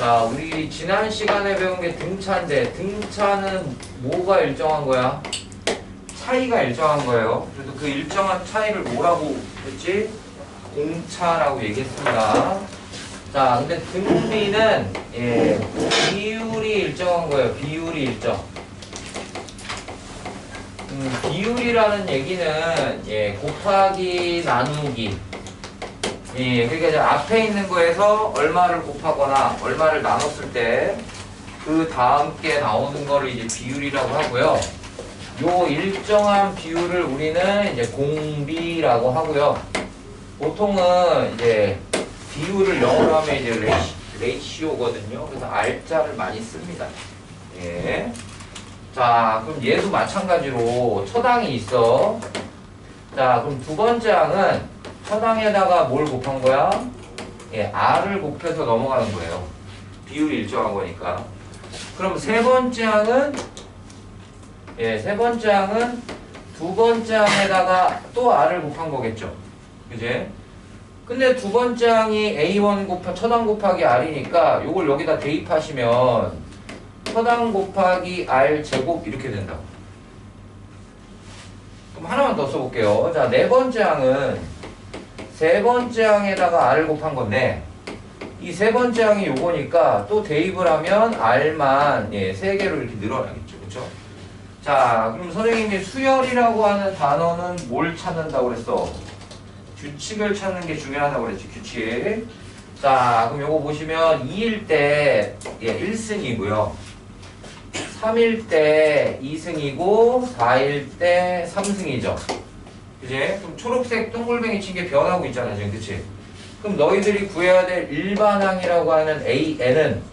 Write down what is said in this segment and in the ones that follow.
자, 우리 지난 시간에 배운 게 등차인데 등차는 뭐가 일정한 거야? 차이가 일정한 거예요. 그래서 그 일정한 차이를 뭐라고 했지? 공차라고 얘기했습니다. 자, 근데 등비는 비율이 일정한 거예요. 비율이 일정. 비율이라는 얘기는 곱하기 나누기. 그러니까 이제 앞에 있는 거에서 얼마를 곱하거나 얼마를 나눴을 때 그 다음 게 나오는 거를 이제 비율이라고 하고요. 요 일정한 비율을 우리는 이제 공비라고 하고요. 보통은 이제 비율을 영어로 하면 이제 레이시오거든요. 그래서 R자를 많이 씁니다. 예. 자, 그럼 얘도 마찬가지로 처당이 있어. 자, 그럼 두 번째 항은 처당에다가 뭘 곱한 거야? R을 곱해서 넘어가는 거예요. 비율이 일정한 거니까. 그럼 세 번째 항은 세 번째 항은 두 번째 항에다가 또 R을 곱한 거겠죠. 그지? 근데 두 번째 항이 A1 처당 곱하기 R이니까 요걸 여기다 대입하시면 처당 곱하기 R 제곱 이렇게 된다고. 그럼 하나만 더 써볼게요. 자, 네 번째 항은 세 번째 항에다가 R을 곱한 건데 이 세 번째 항이 요거니까 또 대입을 하면 R만 세 개로 이렇게 늘어나겠죠. 그렇죠? 자, 그럼 선생님이 수열이라고 하는 단어는 뭘 찾는다고 그랬어? 규칙을 찾는 게 중요하다고 그랬지. 규칙. 자, 그럼 요거 보시면 2일 때 1승이고요. 3일 때 2승이고 4일 때 3승이죠. 그지? 그럼 초록색 동글뱅이 친 게 변하고 있잖아 지금. 그치? 그럼 너희들이 구해야 될 일반항이라고 하는 AN은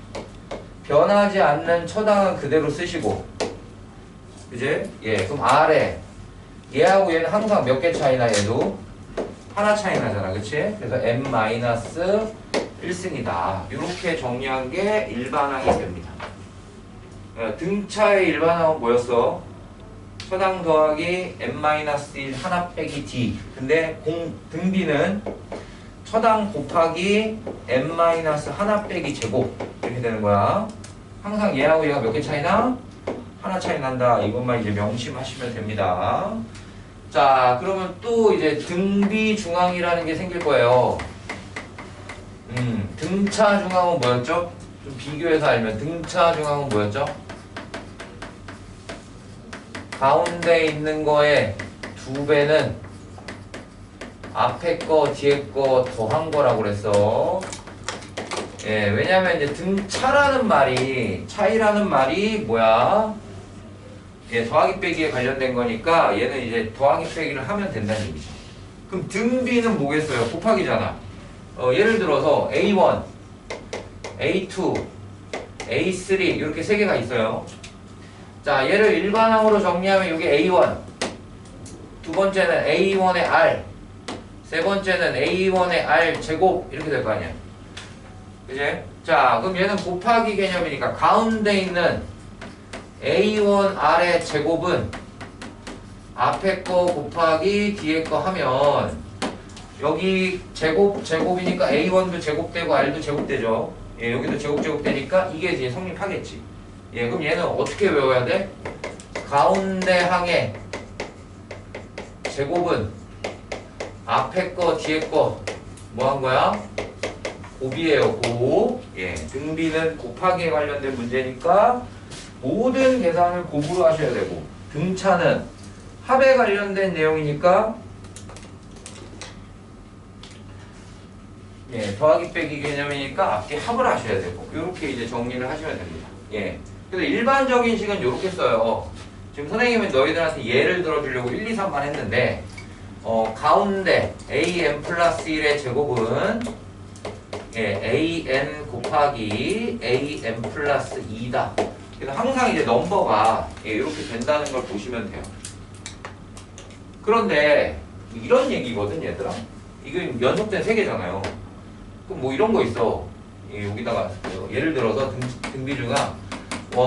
변하지 않는 처당은 그대로 쓰시고, 그지? 그럼 R에 얘하고 얘는 항상 몇 개 차이나? 얘도 하나 차이 나잖아. 그치? 그래서 n-1승이다. 이렇게 정리한 게 일반항이 됩니다. 등차의 일반항은 뭐였어? 처당 더하기 n-1 하나 빼기 d. 근데 등비는 처당 곱하기 n-1 빼기 제곱 이렇게 되는 거야. 항상 얘하고 얘가 몇 개 차이나? 하나 차이 난다. 이것만 이제 명심하시면 됩니다. 자, 그러면 또 이제 등비 중항이라는 게 생길 거예요. 등차 중항은 뭐였죠? 좀 비교해서 알면 등차 중항은 뭐였죠? 가운데 있는 거에 2배는 앞에 거 뒤에 거 더한 거라고 그랬어. 왜냐면 이제 등차라는 말이 차이라는 말이 뭐야? 더하기 빼기에 관련된 거니까 얘는 이제 더하기 빼기를 하면 된다는 얘기죠. 그럼 등비는 뭐겠어요? 곱하기잖아. 예를 들어서 A1, A2, A3 이렇게 세 개가 있어요. 자, 얘를 일반항으로 정리하면 여기 A1, 두 번째는 A1의 R, 세 번째는 A1의 R 제곱 이렇게 될 거 아니야. 그치? 자, 그럼 얘는 곱하기 개념이니까 가운데 있는 A1R의 제곱은 앞에 거 곱하기 뒤에 거 하면 여기 제곱이니까 A1도 제곱되고 R도 제곱되죠. 여기도 제곱되니까 이게 이제 성립하겠지. 그럼 얘는 어떻게 외워야 돼? 가운데 항의 제곱은 앞에 거 뒤에 거 뭐 한 거야? 곱이에요. 곱. 등비는 곱하기에 관련된 문제니까 모든 계산을 곱으로 하셔야 되고, 등차는 합에 관련된 내용이니까 더하기 빼기 개념이니까 앞뒤 합을 하셔야 되고, 이렇게 이제 정리를 하시면 됩니다. 그래서 일반적인 식은 이렇게 써요. 지금 선생님은 너희들한테 예를 들어주려고 1, 2, 3만 했는데 가운데 an 플러스 1의 제곱은 an 곱하기 an 플러스 2다. 그래서 항상 이제 넘버가 이렇게 된다는 걸 보시면 돼요. 그런데 이런 얘기거든 얘들아. 이게 연속된 세 개잖아요. 그럼 뭐 이런 거 있어. 여기다가 예를 들어서 등비중항 1, 2,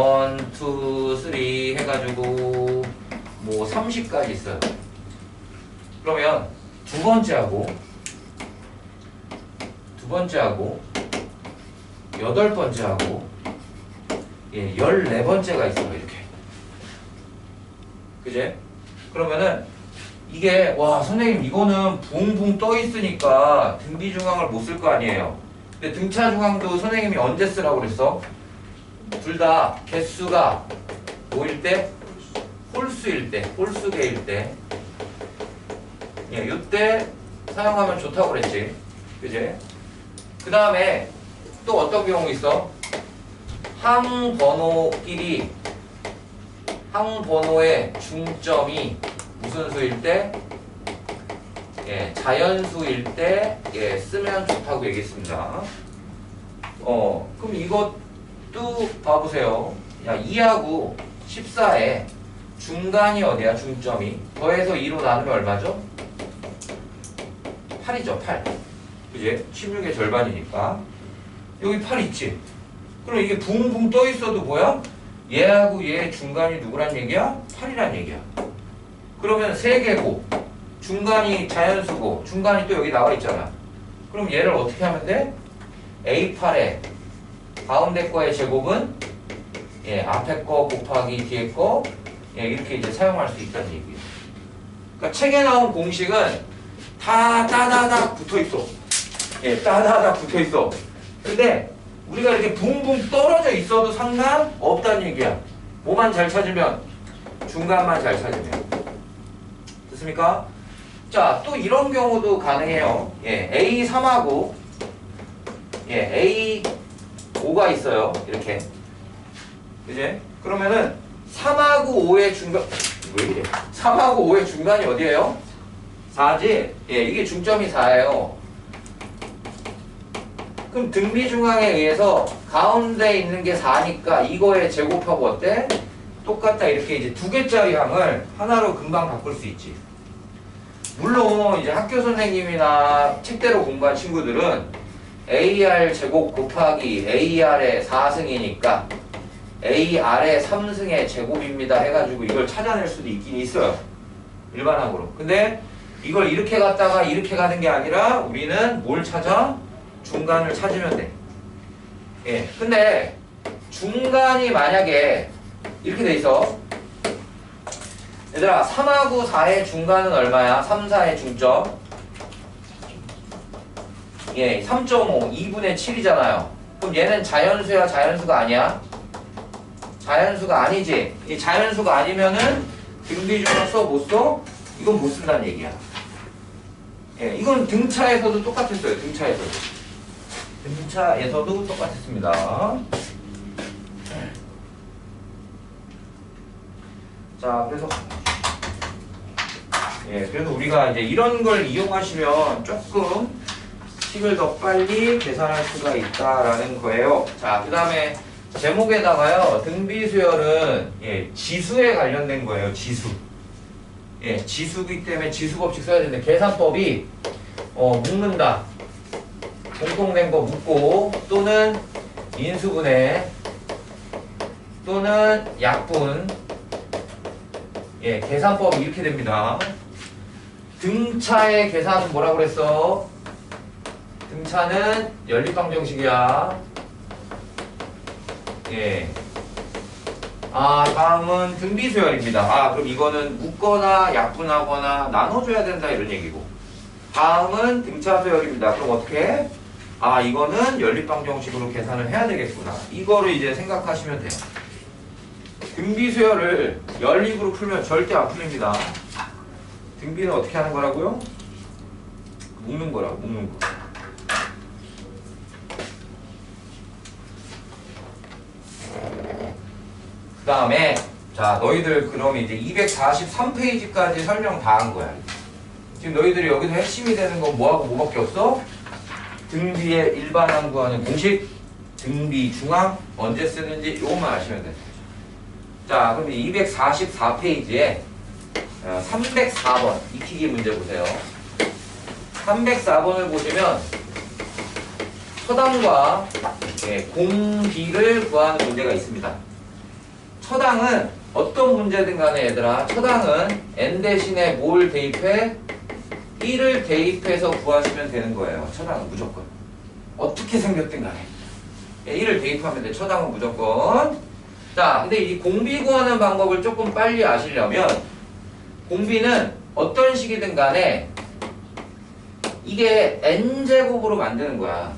3 해가지고 뭐 30까지 있어요. 그러면 두 번째하고 8번째하고 14번째가 있어요. 이렇게. 그제? 그러면은 이게 와 선생님 이거는 붕붕 떠 있으니까 등비 중앙을 못 쓸 거 아니에요. 근데 등차 중앙도 선생님이 언제 쓰라고 그랬어? 둘 다 개수가 뭐일 때? 홀수일 때, 홀수개일 때. 이때 사용하면 좋다고 그랬지. 그제? 그 다음에 또 어떤 경우 있어? 항번호끼리 항번호의 중점이 무슨 수일 때? 자연수일 때 쓰면 좋다고 얘기했습니다. 그럼 이것도 봐보세요. 야, 2하고 14에 중간이 어디야? 중점이. 더해서 2로 나누면 얼마죠? 8이죠, 8. 그지? 16의 절반이니까. 여기 8 있지? 그럼 이게 붕붕 떠 있어도 뭐야? 얘하고 얘의 중간이 누구란 얘기야? 8이란 얘기야. 그러면 3개고, 중간이 자연수고, 중간이 또 여기 나와 있잖아. 그럼 얘를 어떻게 하면 돼? A8에 가운데 거의 제곱은 앞에 거 곱하기 뒤에 거 이렇게 이제 사용할 수 있다는 얘기예요. 그러니까 책에 나온 공식은 다 따다닥 붙어있어. 따다닥 붙어있어. 근데 우리가 이렇게 붕붕 떨어져 있어도 상관없다는 얘기야. 뭐만 잘 찾으면? 중간만 잘 찾으면. 됐습니까? 자, 또 이런 경우도 가능해요. A3하고 A5가 있어요. 이렇게. 그지? 그러면은 3하고 5의 중간, 왜 이래? 3하고 5의 중간이 어디예요? 4지? 이게 중점이 4예요. 그럼 등비 중앙에 의해서 가운데 있는 게 4니까 이거에 제곱하고 어때? 똑같다. 이렇게 이제 2개짜리 항을 하나로 금방 바꿀 수 있지. 물론 이제 학교 선생님이나 책대로 공부한 친구들은 AR 제곱 곱하기 AR의 4승이니까 AR의 3승의 제곱입니다 해가지고 이걸 찾아낼 수도 있긴 있어요. 일반항으로. 근데 이걸 이렇게 갔다가 이렇게 가는 게 아니라 우리는 뭘 찾아? 중간을 찾으면 돼. 근데 중간이 만약에 이렇게 돼 있어. 얘들아 3하고 4의 중간은 얼마야? 3, 4의 중점 3.5 2분의 7이잖아요. 그럼 얘는 자연수야 자연수가 아니야? 자연수가 아니지. 이 자연수가 아니면은 등비 중앙 써? 못 써? 이건 못 쓴다는 얘기야. 이건 등차에서도 똑같았어요. 등차에서도 똑같았습니다. 자, 그래서 우리가 이제 이런 걸 이용하시면 조금 식을 더 빨리 계산할 수가 있다라는 거예요. 자, 그 다음에 제목에다가요, 등비수열은 지수에 관련된 거예요. 지수. 지수기 때문에 지수 법칙 써야 되는데 계산법이 묶는다. 공통된 거 묶고 또는 인수분해 또는 약분. 계산법이 이렇게 됩니다. 등차의 계산은 뭐라고 그랬어? 등차는 연립방정식이야. 다음은 등비수열입니다. 그럼 이거는 묶거나 약분하거나 나눠줘야 된다 이런 얘기고. 다음은 등차수열입니다. 그럼 어떻게 해? 이거는 연립방정식으로 계산을 해야 되겠구나. 이거를 이제 생각하시면 돼요. 등비수열을 연립으로 풀면 절대 안 풀립니다. 등비는 어떻게 하는 거라고요? 묶는 거라고, 묶는 거. 그 다음에 자 너희들 그럼 이제 243페이지까지 설명 다 한 거야. 지금 너희들이 여기서 핵심이 되는 건 뭐하고 뭐밖에 없어? 등비의 일반항 구하는 공식, 등비 중앙 언제 쓰는지 이것만 아시면 돼. 자 그럼 244페이지에 304번 익히기 문제 보세요. 304번을 보시면 처당과 공비를 구하는 문제가 있습니다. 처당은 어떤 문제든 간에 얘들아, 처당은 n 대신에 뭘 대입해? 1을 대입해서 구하시면 되는 거예요. 처당은 무조건 어떻게 생겼든 간에. 예, 1을 대입하면 돼. 처당은 무조건. 자, 근데 이 공비 구하는 방법을 조금 빨리 아시려면 공비는 어떤 식이든 간에 이게 n제곱으로 만드는 거야.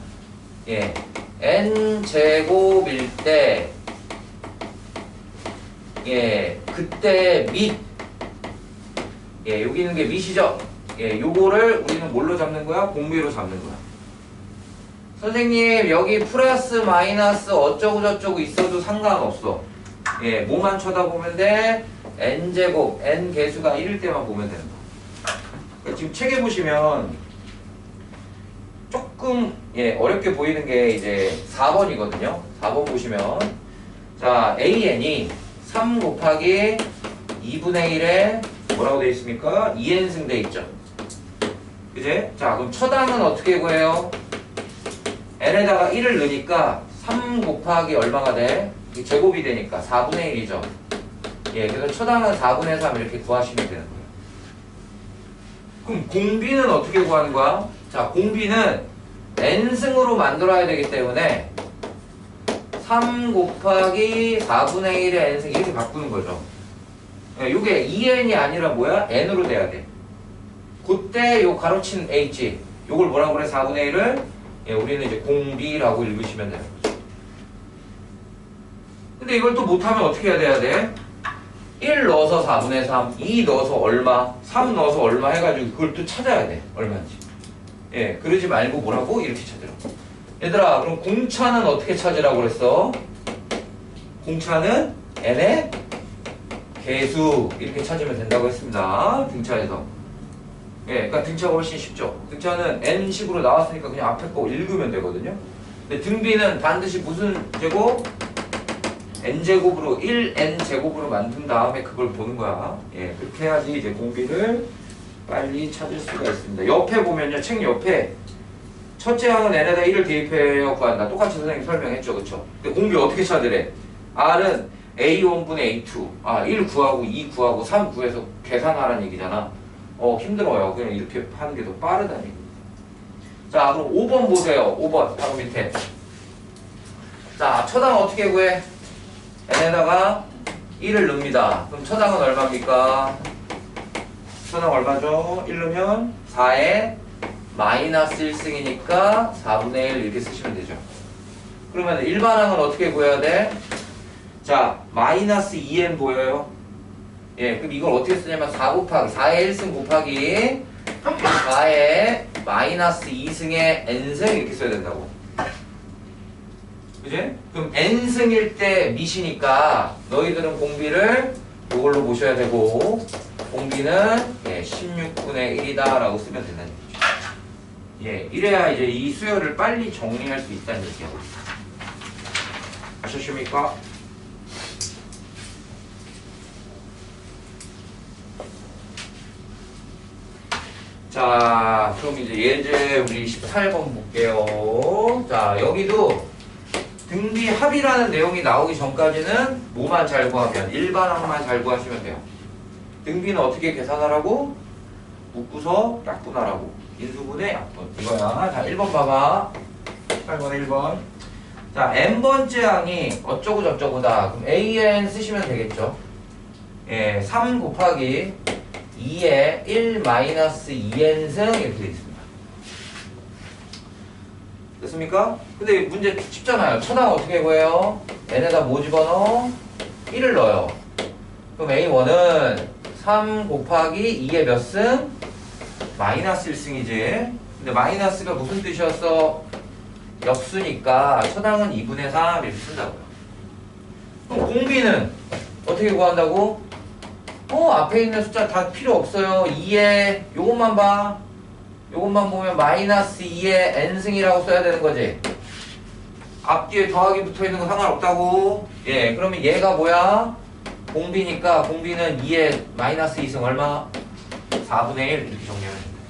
예, n제곱일 때 예, 그때 밑 예, 여기 있는 게 밑이죠. 예, 요거를 우리는 뭘로 잡는 거야? 공비로 잡는 거야. 선생님 여기 플러스 마이너스 어쩌고 저쩌고 있어도 상관없어. 예, 뭐만 쳐다보면 돼? n제곱, n 개수가 1일 때만 보면 되는 거야. 그러니까 지금 책에 보시면 조금 예, 어렵게 보이는 게 이제 4번이거든요. 4번 보시면 자, an이 3 곱하기 2분의 1에 뭐라고 되어 있습니까? 2n승 되어 있죠. 그제? 자, 그럼 처당은 어떻게 구해요? n에다가 1을 넣으니까 3 곱하기 얼마가 돼? 제곱이 되니까 4분의 1이죠. 예, 그래서 처당은 4분의 3 이렇게 구하시면 되는 거예요. 그럼 공비는 어떻게 구하는 거야? 자, 공비는 n승으로 만들어야 되기 때문에 3 곱하기 4분의 1의 n승 이렇게 바꾸는 거죠. 예, 요게 2n이 아니라 뭐야? n으로 돼야 돼. 그때 요 가로친 h 요걸 뭐라고 그래? 4분의 1을 예, 우리는 이제 공비라고 읽으시면 되는 거죠. 근데 이걸 또 못하면 어떻게 해야 돼? 1 넣어서 4분의 3, 2 넣어서 얼마, 3 넣어서 얼마 해가지고 그걸 또 찾아야 돼. 얼마인지. 예, 그러지 말고 뭐라고? 이렇게 찾으라고. 얘들아, 그럼 공차는 어떻게 찾으라고 그랬어? 공차는 n의 개수 이렇게 찾으면 된다고 했습니다. 등차에서. 예, 그러니까 등차가 훨씬 쉽죠. 등차는 n식으로 나왔으니까 그냥 앞에 거 읽으면 되거든요. 근데 등비는 반드시 무슨 제곱? n제곱으로 1n제곱으로 만든 다음에 그걸 보는 거야. 예, 그렇게 해야지 이제 공비를 빨리 찾을 수가 있습니다. 옆에 보면요, 책 옆에 첫째 항은 n에다 1을 대입해요 구한다. 똑같이 선생님 설명했죠, 그쵸? 근데 공비 어떻게 찾으래? r은 a1분의 a2 1 구하고 2 구하고 3 구해서 계산하라는 얘기잖아. 힘들어요. 그냥 이렇게 하는 게 더 빠르다니. 자, 그럼 5번 보세요. 5번 바로 밑에. 자, 처당 어떻게 구해? n에다가 1을 넣습니다. 그럼 처당은 얼마입니까? 처당 얼마죠? 1 넣으면 4에 마이너스 1승이니까 4분의 1 이렇게 쓰시면 되죠. 그러면 일반항은 어떻게 구해야 돼? 자, 마이너스 2n 보여요? 예, 그럼 이걸 어떻게 쓰냐면 4 곱하기 4의 1승 곱하기 4의 마이너스 2승의 n승 이렇게 써야 된다고. 그지? 그럼 n승일 때 밑이니까 너희들은 공비를 이걸로 보셔야 되고 공비는 예, 16분의 1이다 라고 쓰면 된다는 얘기죠. 예, 이래야 이제 이 수열을 빨리 정리할 수 있다는 얘기야. 아셨습니까? 자, 그럼 이제 예제 우리 18번 볼게요. 자, 여기도 등비 합이라는 내용이 나오기 전까지는 뭐만 잘 구하면 일반항만 잘 구하시면 돼요. 등비는 어떻게 계산하라고? 묶고서 약분하라고. 인수분의 약분. 이거야. 자, 1번 봐봐. 18번에 1번. 자, n번째 항이 어쩌고 저쩌고다. 그럼 an 쓰시면 되겠죠. 예, 3 곱하기 2에 1 마이너스 2n승 이렇게 되어 있습니다. 됐습니까? 근데 문제 쉽잖아요. 처당 어떻게 구해요? n에다 뭐 집어넣어? 1을 넣어요. 그럼 a1은 3 곱하기 2의 몇 승? 마이너스 1승이지. 근데 마이너스가 무슨 뜻이었어? 역수니까 처당은 2분의 3 이렇게 쓴다고요. 그럼 공비는 어떻게 구한다고? 앞에 있는 숫자 다 필요 없어요. 2에 요것만 봐. 요것만 보면 마이너스 2의 n승이라고 써야 되는 거지. 앞뒤에 더하기 붙어 있는 거 상관없다고. 예, 그러면 얘가 뭐야? 공비니까 공비는 2의 마이너스 2승 얼마? 4분의 1 이렇게 정리하면 됩니다.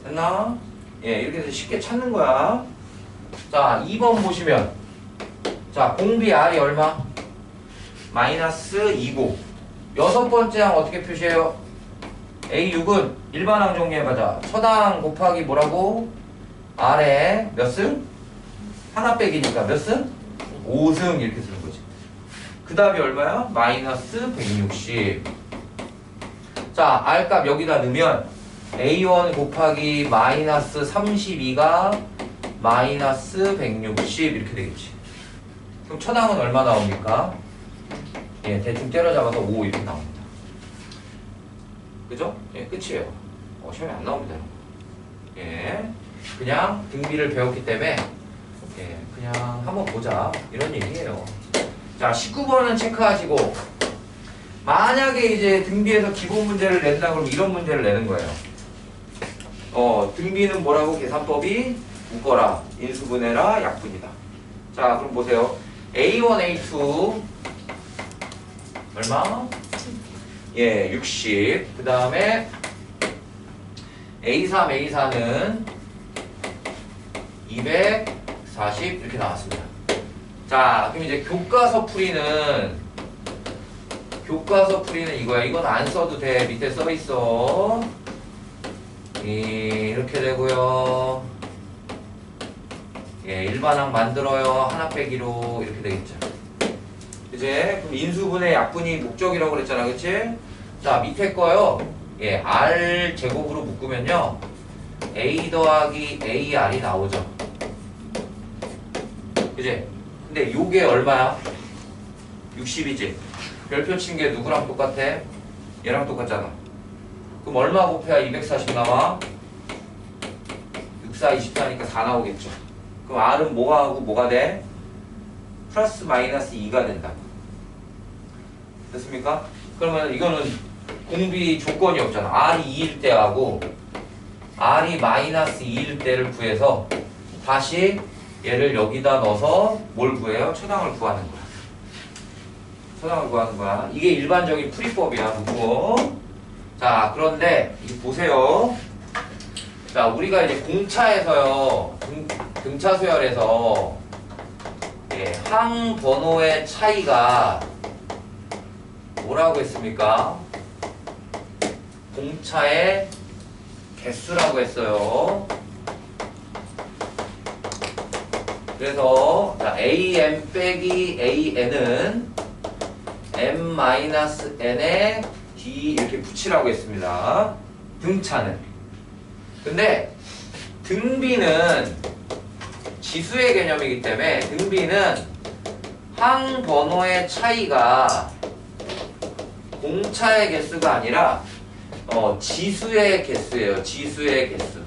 됐나? 예, 이렇게 해서 쉽게 찾는 거야. 자, 2번 보시면 자, 공비 R이 얼마? 마이너스 2고 여섯 번째 항 어떻게 표시해요? A6은 일반항 정리해보자. 처당 곱하기 뭐라고? R에 몇 승? 하나 빼기니까 몇 승? 5승 이렇게 쓰는 거지. 그 답이 얼마야? 마이너스 160. 자, R값 여기다 넣으면 A1 곱하기 마이너스 32가 마이너스 160 이렇게 되겠지. 그럼 천항은 얼마 나옵니까? 예, 대충 때려잡아서 5 이렇게 나옵니다. 그죠? 예, 끝이에요. 시험에 안 나옵니다. 예, 그냥 등비를 배웠기 때문에 예, 그냥 한번 보자 이런 얘기예요. 자, 19번은 체크하시고 만약에 이제 등비에서 기본 문제를 낸다 그러면 이런 문제를 내는 거예요. 등비는 뭐라고? 계산법이 묶어라, 인수분해라, 약분이다. 자, 그럼 보세요. A1, A2 얼마? 예, 60. 그 다음에 A3, A4는 240 이렇게 나왔습니다. 자, 그럼 이제 교과서 풀이는 이거야. 이건 안 써도 돼. 밑에 써 있어. 이렇게 되고요. 예, 일반항 만들어요. 하나 빼기로 이렇게 되겠죠. 이제 그럼 인수분해 약분이 목적이라고 그랬잖아, 그치? 자, 밑에 거요. 예, R 제곱으로 묶으면요, A 더하기 AR이 나오죠. 그치? 근데 요게 얼마야? 60이지? 별표 친 게 누구랑 똑같아? 얘랑 똑같잖아. 그럼 얼마 곱해야 240 나와? 6, 4, 24니까 4 나오겠죠. 그럼 R은 뭐가 하고 뭐가 돼? 플러스 마이너스 2가 된다. 됐습니까? 그러면 이거는 공비 조건이 없잖아. R이 2일 때 하고 R이 마이너스 2일 때를 구해서 다시 얘를 여기다 넣어서 뭘 구해요? 초당을 구하는 거야. 초당을 구하는 거야. 이게 일반적인 풀이법이야. 무거워. 자, 그런데 이거 보세요. 자, 우리가 이제 공차에서요, 등차 수열에서 예, 항 번호의 차이가 뭐라고 했습니까? 공차의 개수라고 했어요. 그래서 자, AM 빼기 AN은 M-N에 D 이렇게 붙이라고 했습니다. 등차는. 근데 등비는 지수의 개념이기 때문에 등비는 항 번호의 차이가 공차의 개수가 아니라 지수의 개수예요. 지수의 개수.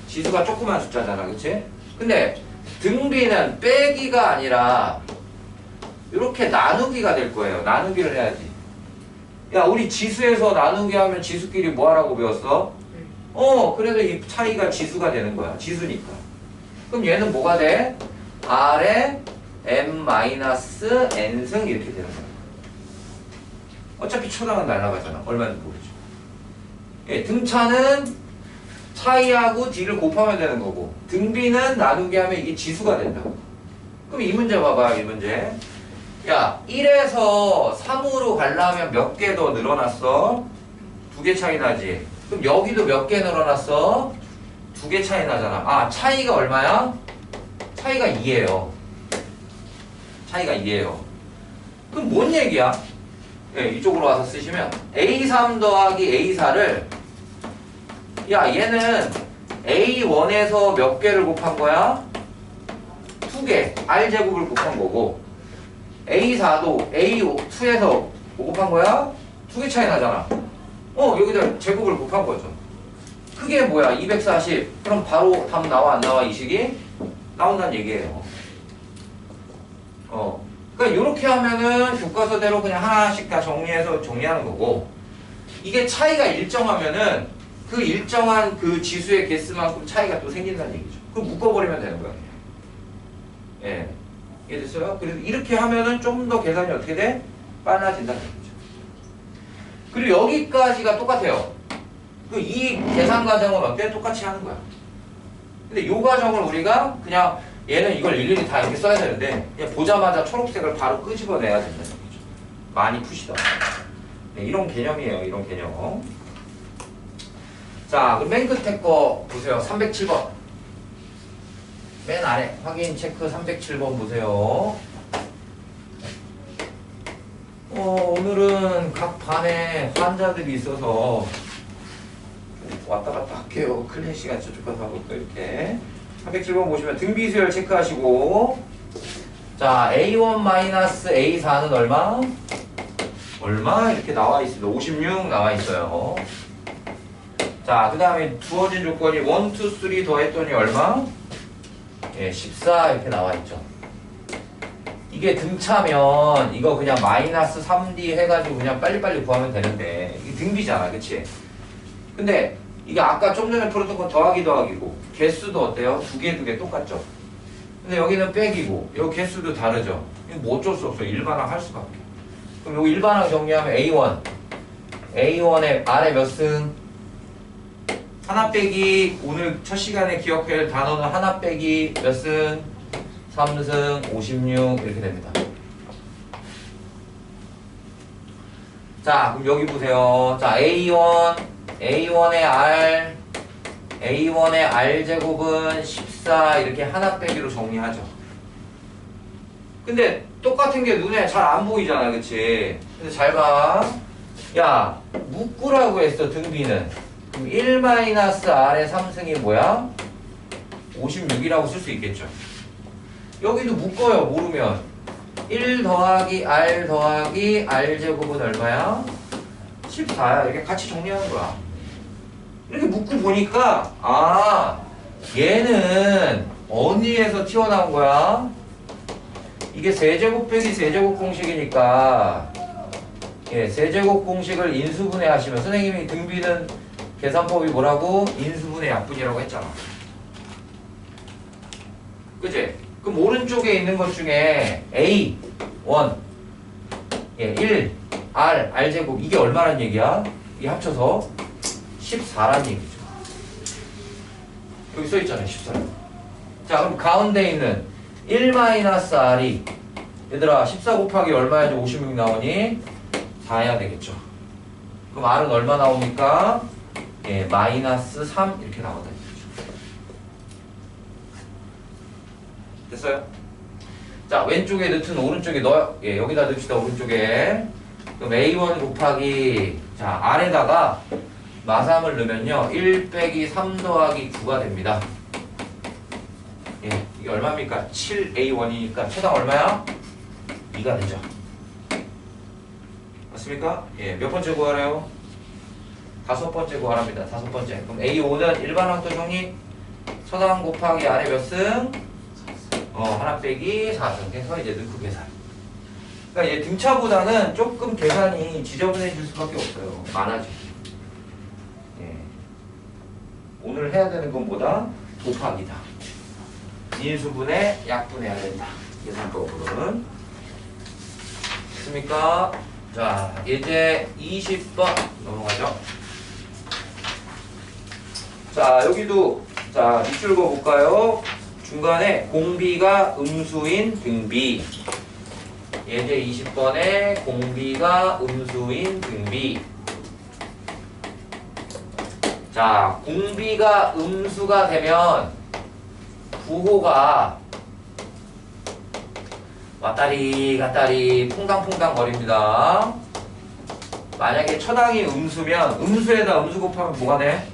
지수가 조그만 숫자잖아, 그치? 근데 등비는 빼기가 아니라 이렇게 나누기가 될 거예요. 나누기를 해야지. 야, 우리 지수에서 나누기 하면 지수끼리 뭐 하라고 배웠어? 그래서 이 차이가 지수가 되는 거야. 지수니까. 그럼 얘는 뭐가 돼? R에 M-N승 이렇게 되는 거야. 어차피 초당은 날아가잖아. 얼마인지 모르죠. 예, 등차는 차이하고 D를 곱하면 되는 거고, 등비는 나누기 하면 이게 지수가 된다고. 그럼 이 문제 봐봐, 이 문제. 야, 1에서 3으로 가려면 몇 개 더 늘어났어? 2개 차이 나지? 그럼 여기도 몇 개 늘어났어? 2개 차이 나잖아. 아, 차이가 얼마야? 차이가 2예요. 차이가 2예요. 그럼 뭔 얘기야? 예, 이쪽으로 와서 쓰시면 A3 더하기 A4를 야, 얘는 A1에서 몇 개를 곱한 거야? 2개. R제곱을 곱한 거고, A4도 A2에서 뭐 곱한 거야? 2개 차이 나잖아. 여기다 제곱을 곱한 거죠. 그게 뭐야? 240. 그럼 바로 답 나와 안 나와? 이 식이? 나온다는 얘기예요. 그러니까 이렇게 하면은 교과서대로 그냥 하나씩 다 정리해서 정리하는 거고, 이게 차이가 일정하면은 그 일정한 그 지수의 개수만큼 차이가 또 생긴다는 얘기죠. 그럼 묶어버리면 되는 거야. 예. 이해됐어요? 그래서 이렇게 하면은 좀 더 계산이 어떻게 돼? 빨라진다는 얘기죠. 그리고 여기까지가 똑같아요. 이 계산 과정은 어때? 똑같이 하는 거야. 근데 이 과정을 우리가 그냥 얘는 이걸 일일이 다 이렇게 써야 되는데 그냥 보자마자 초록색을 바로 끄집어내야 된다는 얘기죠. 많이 푸시다. 네, 이런 개념이에요. 이런 개념. 자, 그럼 맨 끝에 거 보세요. 307번. 맨 아래 확인 체크 307번 보세요. 오늘은 각 반에 환자들이 있어서 왔다 갔다 할게요. 클린 시간 저쪽 가서 하고 또 이렇게 307번 보시면 등비수열 체크하시고, 자 A1-A4는 얼마? 얼마? 이렇게 나와 있습니다. 56 나와 있어요. 자, 그 다음에 주어진 조건이 1, 2, 3 더했더니 얼마? 예, 14 이렇게 나와 있죠. 이게 등차면 이거 그냥 마이너스 3D 해가지고 그냥 빨리빨리 구하면 되는데, 이게 등비잖아, 그치? 근데 이게 아까 좀 전에 풀었던 건 더하기고 개수도 어때요? 두 개 똑같죠? 근데 여기는 빼기고 여기 개수도 다르죠? 이거 뭐 어쩔 수 없어. 일반항 할 수밖에. 그럼 여기 일반항 정리하면 A1의 아래 몇 승? 하나 빼기, 오늘 첫 시간에 기억해야 할 단어는 하나 빼기 몇 승? 3승 56 이렇게 됩니다. 자, 그럼 여기 보세요. 자, A1의 R 제곱은 14 이렇게 하나 빼기로 정리하죠. 근데 똑같은 게 눈에 잘 안 보이잖아, 그치? 근데 잘 봐. 야, 묶으라고 했어, 등비는. 그럼 1-R의 3승이 뭐야? 56이라고 쓸 수 있겠죠. 여기도 묶어요, 모르면. 1 더하기 R 더하기 R 제곱은 얼마야? 14야. 이렇게 같이 정리하는 거야. 이렇게 묶고 보니까, 아, 얘는 어디에서 튀어나온 거야? 이게 세제곱 빼기 세제곱 공식이니까, 예, 세제곱 공식을 인수분해 하시면, 선생님이 등비는 계산법이 뭐라고? 인수분해 약분이라고 했잖아. 그치? 그럼 오른쪽에 있는 것 중에 A, 1, R 제곱, 이게 얼마란 얘기야? 이게 합쳐서 14란 얘기죠. 여기 써있잖아요, 14. 자, 그럼 가운데 있는 1-R이, 얘들아, 14 곱하기 얼마야지 56 나오니? 4해야 되겠죠. 그럼 R은 얼마 나옵니까? 예, 마이너스 3 이렇게 나오다. 됐어요? 자, 왼쪽에 넣든 오른쪽에 넣어요. 예, 여기다 넣읍시다, 오른쪽에. 그럼 A1 곱하기, 자, R에다가 마삼을 넣으면요, 1 빼기 3 더하기 9가 됩니다. 예, 이게 얼마입니까? 7A1이니까 초당 얼마야? 2가 되죠. 맞습니까? 예, 몇 번째 구하래요? 5번째 구하랍니다. 5번째. 그럼 A5는 일반항도 정리, 초당 곱하기 R에 몇 승? 하나 빼기 4승 해서 이제 넣고 계산. 그러니까 이제 등차보다는 조금 계산이 지저분해질 수밖에 없어요. 많아지. 예. 오늘 해야 되는 것보다 곱하기다. 인수분해, 약분해야 된다. 계산법으로는. 됐습니까? 자, 이제 20번 넘어가죠. 자, 여기도, 자, 밑줄 그어 볼까요? 중간에 공비가 음수인 등비. 예제 20번에 공비가 음수인 등비. 자, 공비가 음수가 되면 부호가 왔다리 갔다리 퐁당퐁당 거립니다. 만약에 처당이 음수면 음수에다 음수 곱하면 뭐가 돼?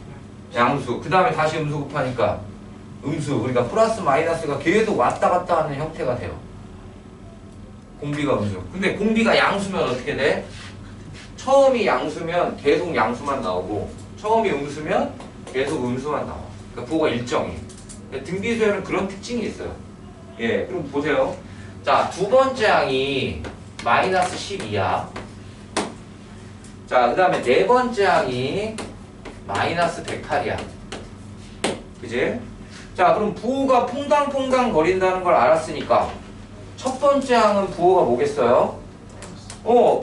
양수. 그 다음에 다시 음수 곱하니까 음수. 그러니까 플러스 마이너스가 계속 왔다 갔다 하는 형태가 돼요. 공비가 음수. 근데 공비가 양수면 어떻게 돼? 처음이 양수면 계속 양수만 나오고, 처음이 음수면 계속 음수만 나와. 그러니까 부호가 일정해. 등비수열은 그런 특징이 있어요. 예, 그럼 보세요. 자, 두 번째 항이 마이너스 12야. 자, 그 다음에 네 번째 항이 마이너스 108이야. 그지? 자, 그럼 부호가 퐁당퐁당 거린다는 걸 알았으니까 첫 번째 항은 부호가 뭐겠어요?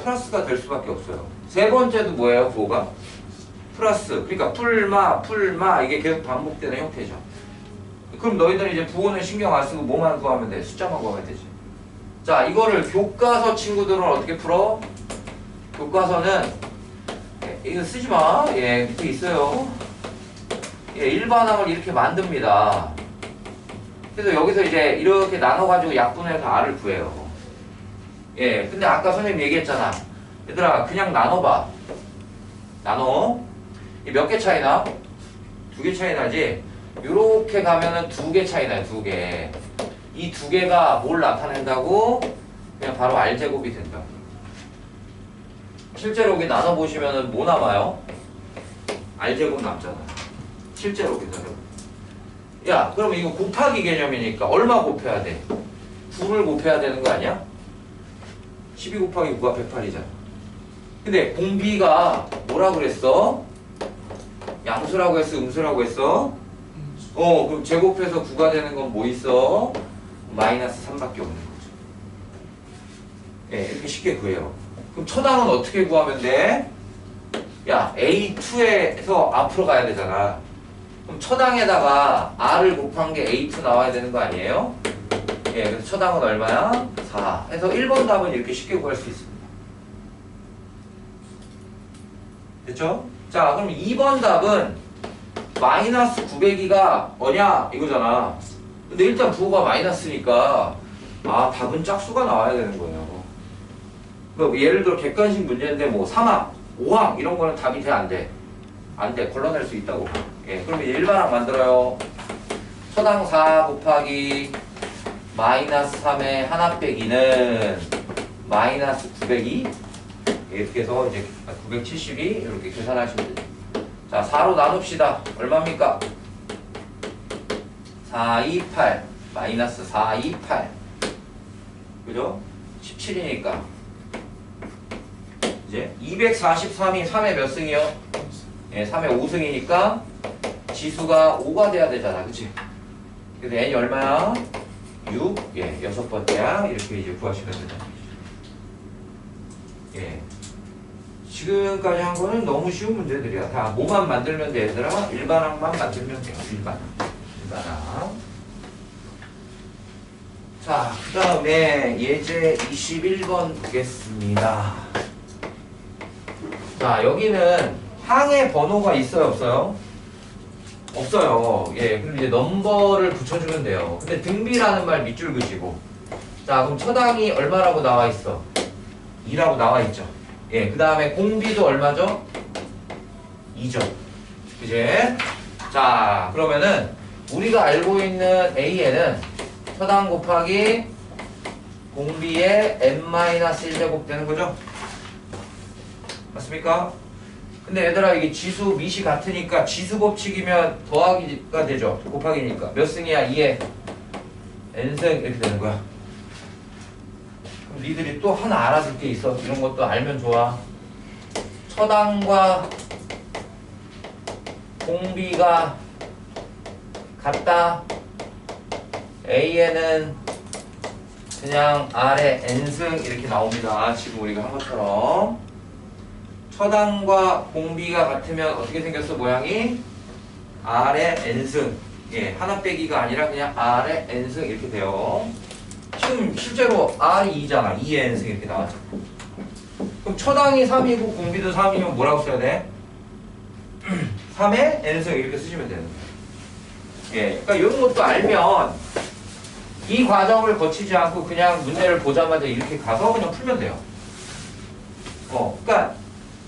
플러스가 될 수밖에 없어요. 세 번째도 뭐예요, 부호가? 플러스. 그러니까 풀마 이게 계속 반복되는 형태죠. 그럼 너희들은 이제 부호는 신경 안 쓰고 뭐만 구하면 돼? 숫자만 구하면 되지. 자, 이거를 교과서 친구들은 어떻게 풀어? 교과서는 이거 쓰지 마. 예, 밑에 있어요. 예, 일반항을 이렇게 만듭니다. 그래서 여기서 이제 이렇게 나눠가지고 약분해서 R을 구해요. 예, 근데 아까 선생님 얘기했잖아. 얘들아, 그냥 나눠봐. 나눠. 이 몇 개 차이나? 2개 차이 나지? 요렇게 가면은 2개 차이 나요, 2개. 이 2개가 뭘 나타낸다고? 그냥 바로 R제곱이 된다. 실제로 여기 나눠보시면은 뭐 남아요? R제곱 남잖아. 실제로 계산해보. 야, 그러면 이거 곱하기 개념이니까 얼마 곱해야 돼? 9를 곱해야 되는 거 아니야? 12 곱하기 9가 108이잖아. 근데 공비가 뭐라 그랬어? 양수라고 했어? 음수라고 했어? 그럼 제곱해서 9가 되는 건 뭐 있어? 마이너스 3밖에 없는 거죠. 예, 이렇게 쉽게 구해요. 그럼 처당은 어떻게 구하면 돼? 야, A2에서 앞으로 가야 되잖아. 그럼 처당에다가 R을 곱한 게 A2 나와야 되는 거 아니에요? 예, 그래서 처당은 얼마야? 4. 해서 1번 답은 이렇게 쉽게 구할 수 있습니다. 됐죠? 자, 그럼 2번 답은 마이너스 900이가 뭐냐? 이거잖아. 근데 일단 부호가 마이너스니까 답은 짝수가 나와야 되는 거예요. 뭐 예를 들어 객관식 문제인데 뭐 3항, 5항 이런 거는 답이 돼? 안 돼? 안 돼. 걸러낼 수 있다고. 예, 그러면 일반항 만들어요. 처당 4 곱하기 마이너스 3의 하나 빼기는 마이너스 900이 이렇게 해서 이제 972 이렇게 계산하시면 돼요. 자, 4로 나눕시다. 얼마입니까? 4, 2, 8 마이너스 4, 2, 8 그죠? 17이니까 이제 243이 3의 몇 승이요? 예, 3의 5승이니까 지수가 5가 돼야 되잖아. 그치? 그래서 n이 얼마야? 6? 예, 6번째야. 이렇게 이제 구하시면 된다. 예. 지금까지 한 거는 너무 쉬운 문제들이야. 다 뭐만 만들면 돼, 얘들아? 일반항만 만들면 돼요. 일반항. 자, 그 다음에 예제 21번 보겠습니다. 자, 여기는 항의 번호가 있어요, 없어요? 없어요. 예, 그럼 이제 넘버를 붙여주면 돼요. 근데 등비라는 말 밑줄 그시고. 자, 그럼 처당이 얼마라고 나와 있어? 2라고 나와 있죠. 예, 그 다음에 공비도 얼마죠? 2죠. 그제? 자, 그러면은 우리가 알고 있는 A에는 처당 곱하기 공비의 n-1제곱 되는 거죠? 맞습니까? 근데 얘들아 이게 지수 밑이 같으니까 지수 법칙이면 더하기가 되죠. 곱하기니까. 몇 승이야? 2에 n승 이렇게 되는 거야. 그럼 니들이 또 하나 알아둘 게 있어. 이런 것도 알면 좋아. 처당과 공비가 같다. A에는 그냥 R에 n승 이렇게 나옵니다. 지금 우리가 한 것처럼. 처당과 공비가 같으면 어떻게 생겼어? 모양이 R의 n승. 예, 하나 빼기가 아니라 그냥 R의 n승 이렇게 돼요. 지금 실제로 R이 2잖아. 2의 n승 이렇게 나왔죠. 그럼 처당이 3이고 공비도 3이면 뭐라고 써야 돼? 3의 n승 이렇게 쓰시면 되는 거예요. 예, 그러니까 이런 것도 알면 이 과정을 거치지 않고 그냥 문제를 보자마자 이렇게 가서 그냥 풀면 돼요. 그러니까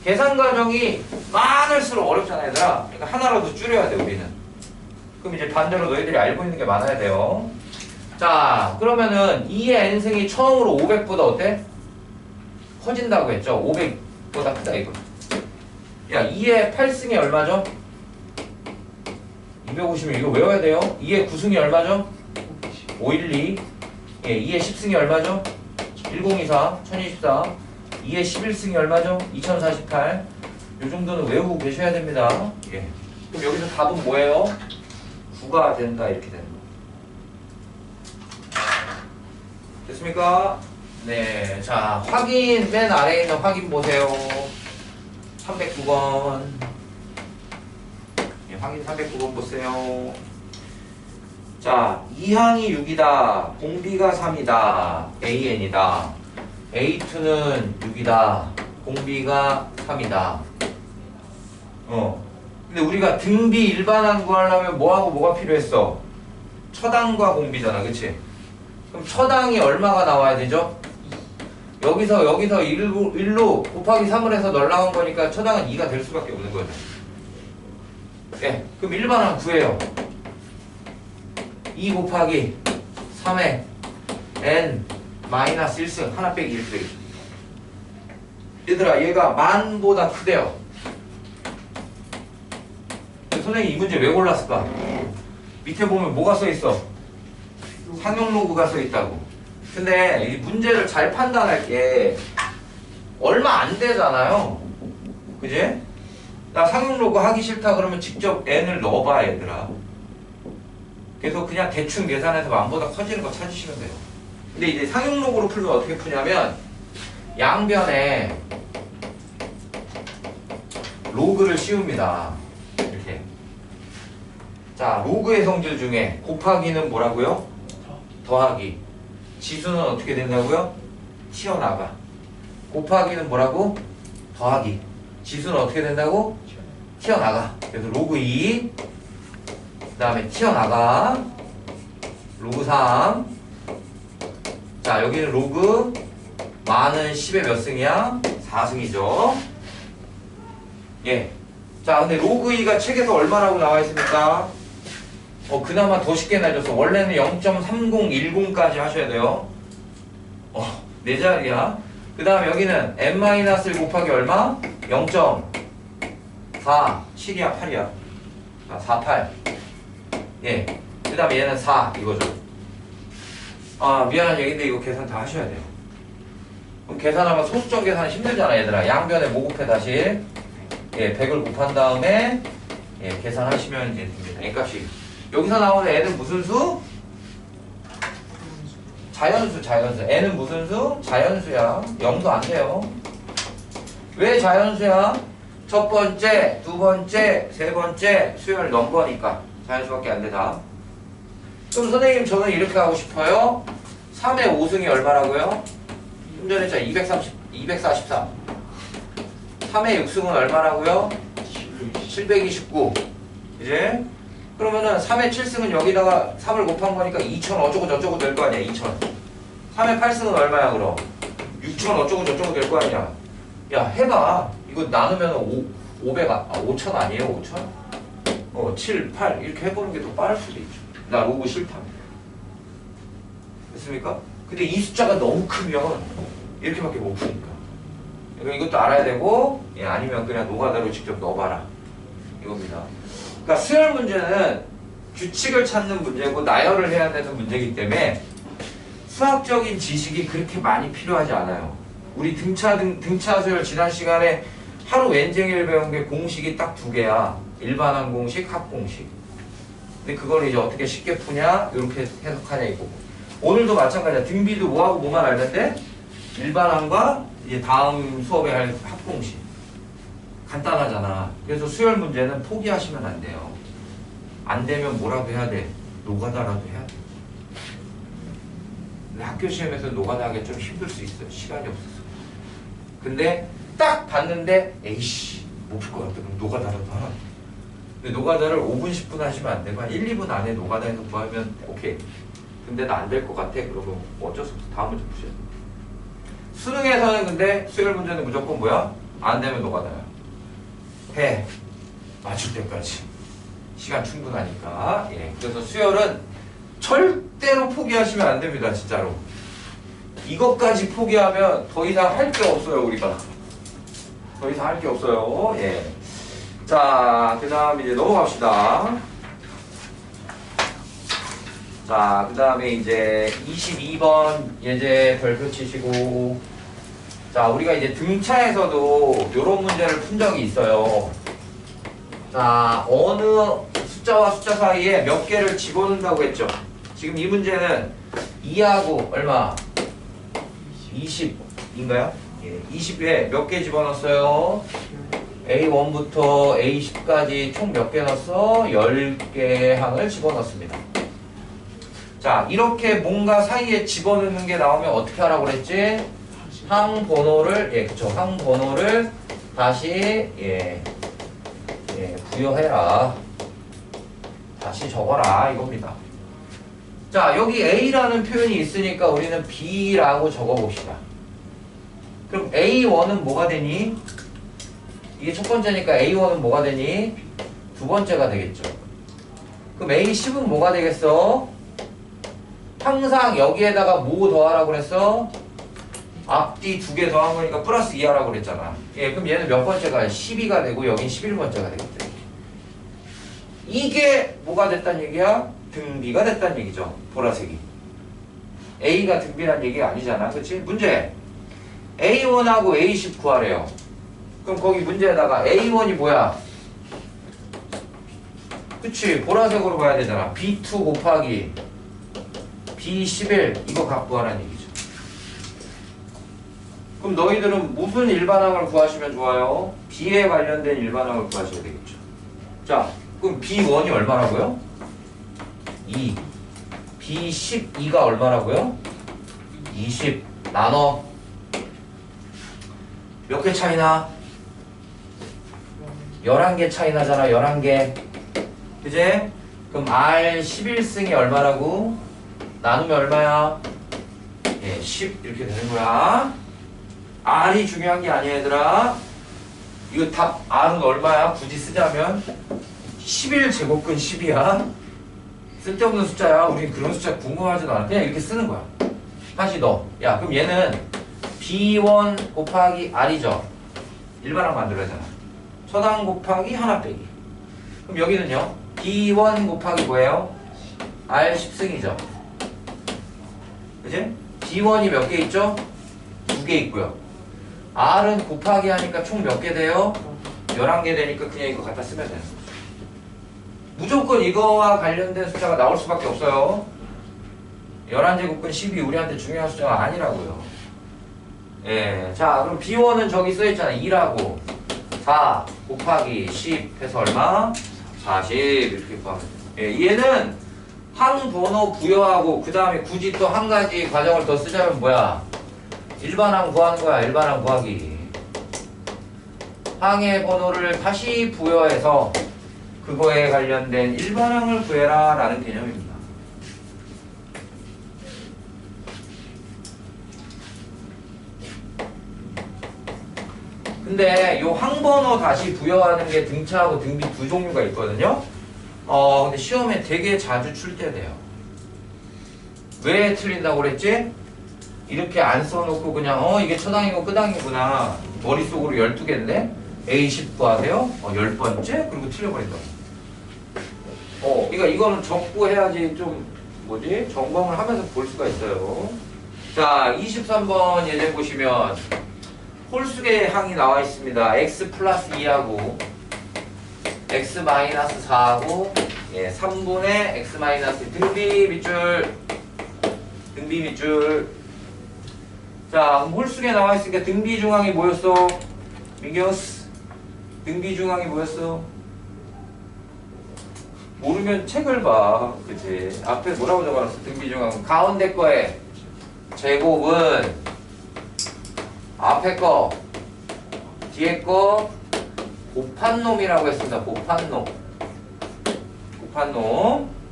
계산 과정이 많을수록 어렵잖아, 얘들아. 그러니까 하나라도 줄여야 돼, 우리는. 그럼 이제 반대로 너희들이 알고 있는 게 많아야 돼요. 자, 그러면은 2의 n승이 처음으로 500보다 어때? 커진다고 했죠? 500보다 크다, 이거. 야, 2의 8승이 얼마죠? 250이면 이거 외워야 돼요. 2의 9승이 얼마죠? 512. 예, 2의 10승이 얼마죠? 1024, 1024. 2의 11승이 얼마죠? 2048. 이 정도는 외우고 계셔야 됩니다. 예. 그럼 여기서 답은 뭐예요? 9가 된다 이렇게 되는 거. 됐습니까? 네. 자, 확인 맨 아래에 있는 확인 보세요. 309번. 예, 확인 309번 보세요. 자, 2항이 6이다. 공비가 3이다. AN이다. A2는 6이다. 공비가 3이다. 근데 우리가 등비 일반항 구하려면 뭐하고 뭐가 필요했어? 처당과 공비잖아, 그치? 그럼 처당이 얼마가 나와야 되죠? 여기서 1로 곱하기 3을 해서 널나온 거니까 처당은 2가 될 수밖에 없는 거죠. 예, 그럼 일반항 구해요. 2 곱하기 3의 n 마이너스 1승 하나 빼기 1 빼기. 얘들아, 얘가 만보다 크대요. 선생님 이 문제 왜 골랐을까? 밑에 보면 뭐가 써있어? 상용 로그가 써있다고. 근데 이 문제를 잘 판단할 게 얼마 안 되잖아요. 그지? 나 상용 로그 하기 싫다 그러면 직접 n을 넣어봐, 얘들아. 그래서 그냥 대충 계산해서 만보다 커지는 거 찾으시면 돼요. 근데 이제 상용 로그로 풀면 어떻게 푸냐면 양변에 로그를 씌웁니다. 이렇게. 자, 로그의 성질 중에 곱하기는 뭐라고요? 더하기. 지수는 어떻게 된다고요? 튀어나가. 곱하기는 뭐라고? 더하기. 지수는 어떻게 된다고? 튀어나가. 그래서 로그 2, 그 다음에 튀어나가. 로그 3. 자, 여기는 로그 만은 10의 몇 승이야? 4승이죠. 예. 자, 근데 로그 2가 책에서 얼마라고 나와 있습니까? 그나마 더 쉽게 내줬어. 원래는 0.3010까지 하셔야 돼요. 네 자리야. 그 다음에 여기는 n-1 곱하기 얼마? 0.4, 7이야, 8이야. 4, 8. 예. 그 다음에 얘는 4, 이거죠. 미안한 얘기인데 이거 계산 다 하셔야 돼요. 그럼 계산하면 소수점 계산은 힘들잖아, 얘들아. 양변에 뭐 곱해, 다시? 예, 100을 곱한 다음에, 예, 계산하시면 이제 됩니다. N값이. 여기서 나오는 N은 무슨 수? 자연수. N은 무슨 수? 자연수야. 0도 안 돼요. 왜 자연수야? 첫 번째, 두 번째, 세 번째 수열 넘버니까 자연수밖에 안 되다. 그럼 선생님 저는 이렇게 하고 싶어요. 3의 5승이 얼마라고요? 좀 전에 했잖아. 243. 3의 6승은 얼마라고요? 729. 이제 그러면은 3의 7승은 여기다가 3을 곱한 거니까 2000 어쩌고 저쩌고 될 거 아니야. 2000. 3의 8승은 얼마야 그럼? 6000 어쩌고 저쩌고 될 거 아니야. 야, 해봐. 이거 나누면 5000 아니에요? 5000? 7, 8 이렇게 해보는 게 더 빠를 수도 있죠. 나 로그 싫다며. 됐습니까? 근데 이 숫자가 너무 크면 이렇게밖에 못 푸니까. 그러니까 이것도 알아야 되고, 예, 아니면 그냥 노가다로 직접 넣어봐라. 이겁니다. 그러니까 수열 문제는 규칙을 찾는 문제고 나열을 해야 되는 문제이기 때문에 수학적인 지식이 그렇게 많이 필요하지 않아요. 우리 등차 수열 지난 시간에 하루 왼쟁이를 배운 게 공식이 딱 2개야. 일반항 공식, 합공식. 근데 그걸 이제 어떻게 쉽게 푸냐, 이렇게 해석하냐 이거고. 오늘도 마찬가지야. 등비도 뭐하고 뭐만 알는데 일반항과 이제 다음 수업에 할 합공식. 간단하잖아. 그래서 수열 문제는 포기하시면 안 돼요. 안 되면 뭐라도 해야 돼? 노가다라도 해야 돼. 근데 학교 시험에서 노가다 하기 좀 힘들 수 있어요. 시간이 없어서. 근데 딱 봤는데 에이씨 못 풀 것 같아. 그럼 노가다라도 하나. 근데 노가다를 5분 10분 하시면 안 되고 한 1, 2분 안에 노가다에서 구하면 오케이. 근데 나 안 될 것 같아. 그러면 어쩔 수 없어. 다음 문제 푸셔야 돼. 수능에서는 근데 수열 문제는 무조건 뭐야? 안 되면 노가다야. 해. 맞출 때까지. 시간 충분하니까. 예. 그래서 수열은 절대로 포기하시면 안 됩니다. 진짜로. 이것까지 포기하면 더 이상 할 게 없어요. 우리가. 더 이상 할 게 없어요. 예. 자, 그 다음 이제 넘어갑시다. 자, 그 다음에 이제 22번 예제 별표 치시고. 자, 우리가 이제 등차에서도 이런 문제를 푼 적이 있어요. 자, 어느 숫자와 숫자 사이에 몇 개를 집어넣는다고 했죠. 지금 이 문제는 2하고 얼마? 20인가요? 예, 20에 몇 개 집어넣었어요? A1부터 A10까지 총 몇 개 넣었어? 10개 항을 집어넣습니다. 자, 이렇게 뭔가 사이에 집어넣는 게 나오면 어떻게 하라고 그랬지? 항 번호를, 예, 그쵸. 항 번호를 다시, 예, 예, 부여해라. 다시 적어라 이겁니다. 자, 여기 A라는 표현이 있으니까 우리는 B라고 적어봅시다. 그럼 A1은 뭐가 되니? 이게 첫 번째니까 A1은 뭐가 되니? 두 번째가 되겠죠. 그럼 A10은 뭐가 되겠어? 항상 여기에다가 뭐 더하라고 그랬어? 앞뒤 두 개 더한 거니까 플러스 2 하라고 그랬잖아. 예, 그럼 얘는 몇 번째가 12가 되고 여긴 11번째가 되겠죠. 이게 뭐가 됐단 얘기야? 등비가 됐단 얘기죠. 보라색이. A가 등비란 얘기가 아니잖아. 그치? 문제. A1하고 A10 구하래요. 그럼 거기 문제에다가 A1이 뭐야? 그치? 보라색으로 봐야 되잖아. B2 곱하기 B11 이거 갖고 하라는 얘기죠. 그럼 너희들은 무슨 일반항을 구하시면 좋아요? B에 관련된 일반항을 구하셔야 되겠죠. 자, 그럼 B1이 얼마라고요? 2. B12가 얼마라고요? 20 나눠 몇 개 차이나? 11개 차이 나잖아. 11개. 그제? 그럼 R11승이 얼마라고? 나누면 얼마야? 예, 10 이렇게 되는 거야. R이 중요한 게 아니야 얘들아. 이거 답 R은 얼마야? 굳이 쓰자면 11제곱근 10이야. 쓸데없는 숫자야. 우린 그런 숫자 궁금하지도 않아. 그냥 이렇게 쓰는 거야. 다시 넣어. 야, 그럼 얘는 B1 곱하기 R이죠. 일반항 만들어야 되잖아. 첫항 곱하기 하나 빼기. 그럼 여기는요. B1 곱하기 뭐예요? R 10승이죠. 그치? B1이 몇 개 있죠? 2개 있고요. R은 곱하기 하니까 총 몇 개 돼요? 11개 되니까 그냥 이거 갖다 쓰면 되는 거죠. 무조건 이거와 관련된 숫자가 나올 수밖에 없어요. 11제곱근 10이 우리한테 중요한 숫자가 아니라고요. 예, 자, 그럼 B1은 저기 써있잖아. 2라고. 4 곱하기 10 해서 얼마? 40 이렇게 구하면 돼요. 예, 얘는 항 번호 부여하고 그 다음에 굳이 또 한 가지 과정을 더 쓰자면 뭐야? 일반항 구하는 거야. 일반항 구하기. 항의 번호를 다시 부여해서 그거에 관련된 일반항을 구해라 라는 개념입니다. 근데 요 항번호 다시 부여하는 게 등차하고 등비 두 종류가 있거든요. 근데 시험에 되게 자주 출제돼요. 왜 틀린다고 그랬지? 이렇게 안 써놓고 그냥 이게 첫항이고 끝항이구나. 머릿속으로 12개인데 A10 구하세요? 10번째? 그리고 틀려버린다고. 그러니까 이거는 적고 해야지 좀 점검을 하면서 볼 수가 있어요. 자, 23번 예제 보시면 홀수의 항이 나와 있습니다. x 플러스 2하고 x 마이너스 4하고 3분의 x 마이너스 등비 밑줄. 자, 그럼 홀수에 나와 있으니까 등비 중항이 뭐였어? 민경스 등비 중항이 뭐였어? 모르면 책을 봐. 그치? 앞에 뭐라고 적어놨어? 등비 중항은 가운데 거에 제곱은 앞에 거 뒤에 거 곱한 놈이라고 했습니다. 곱한 놈.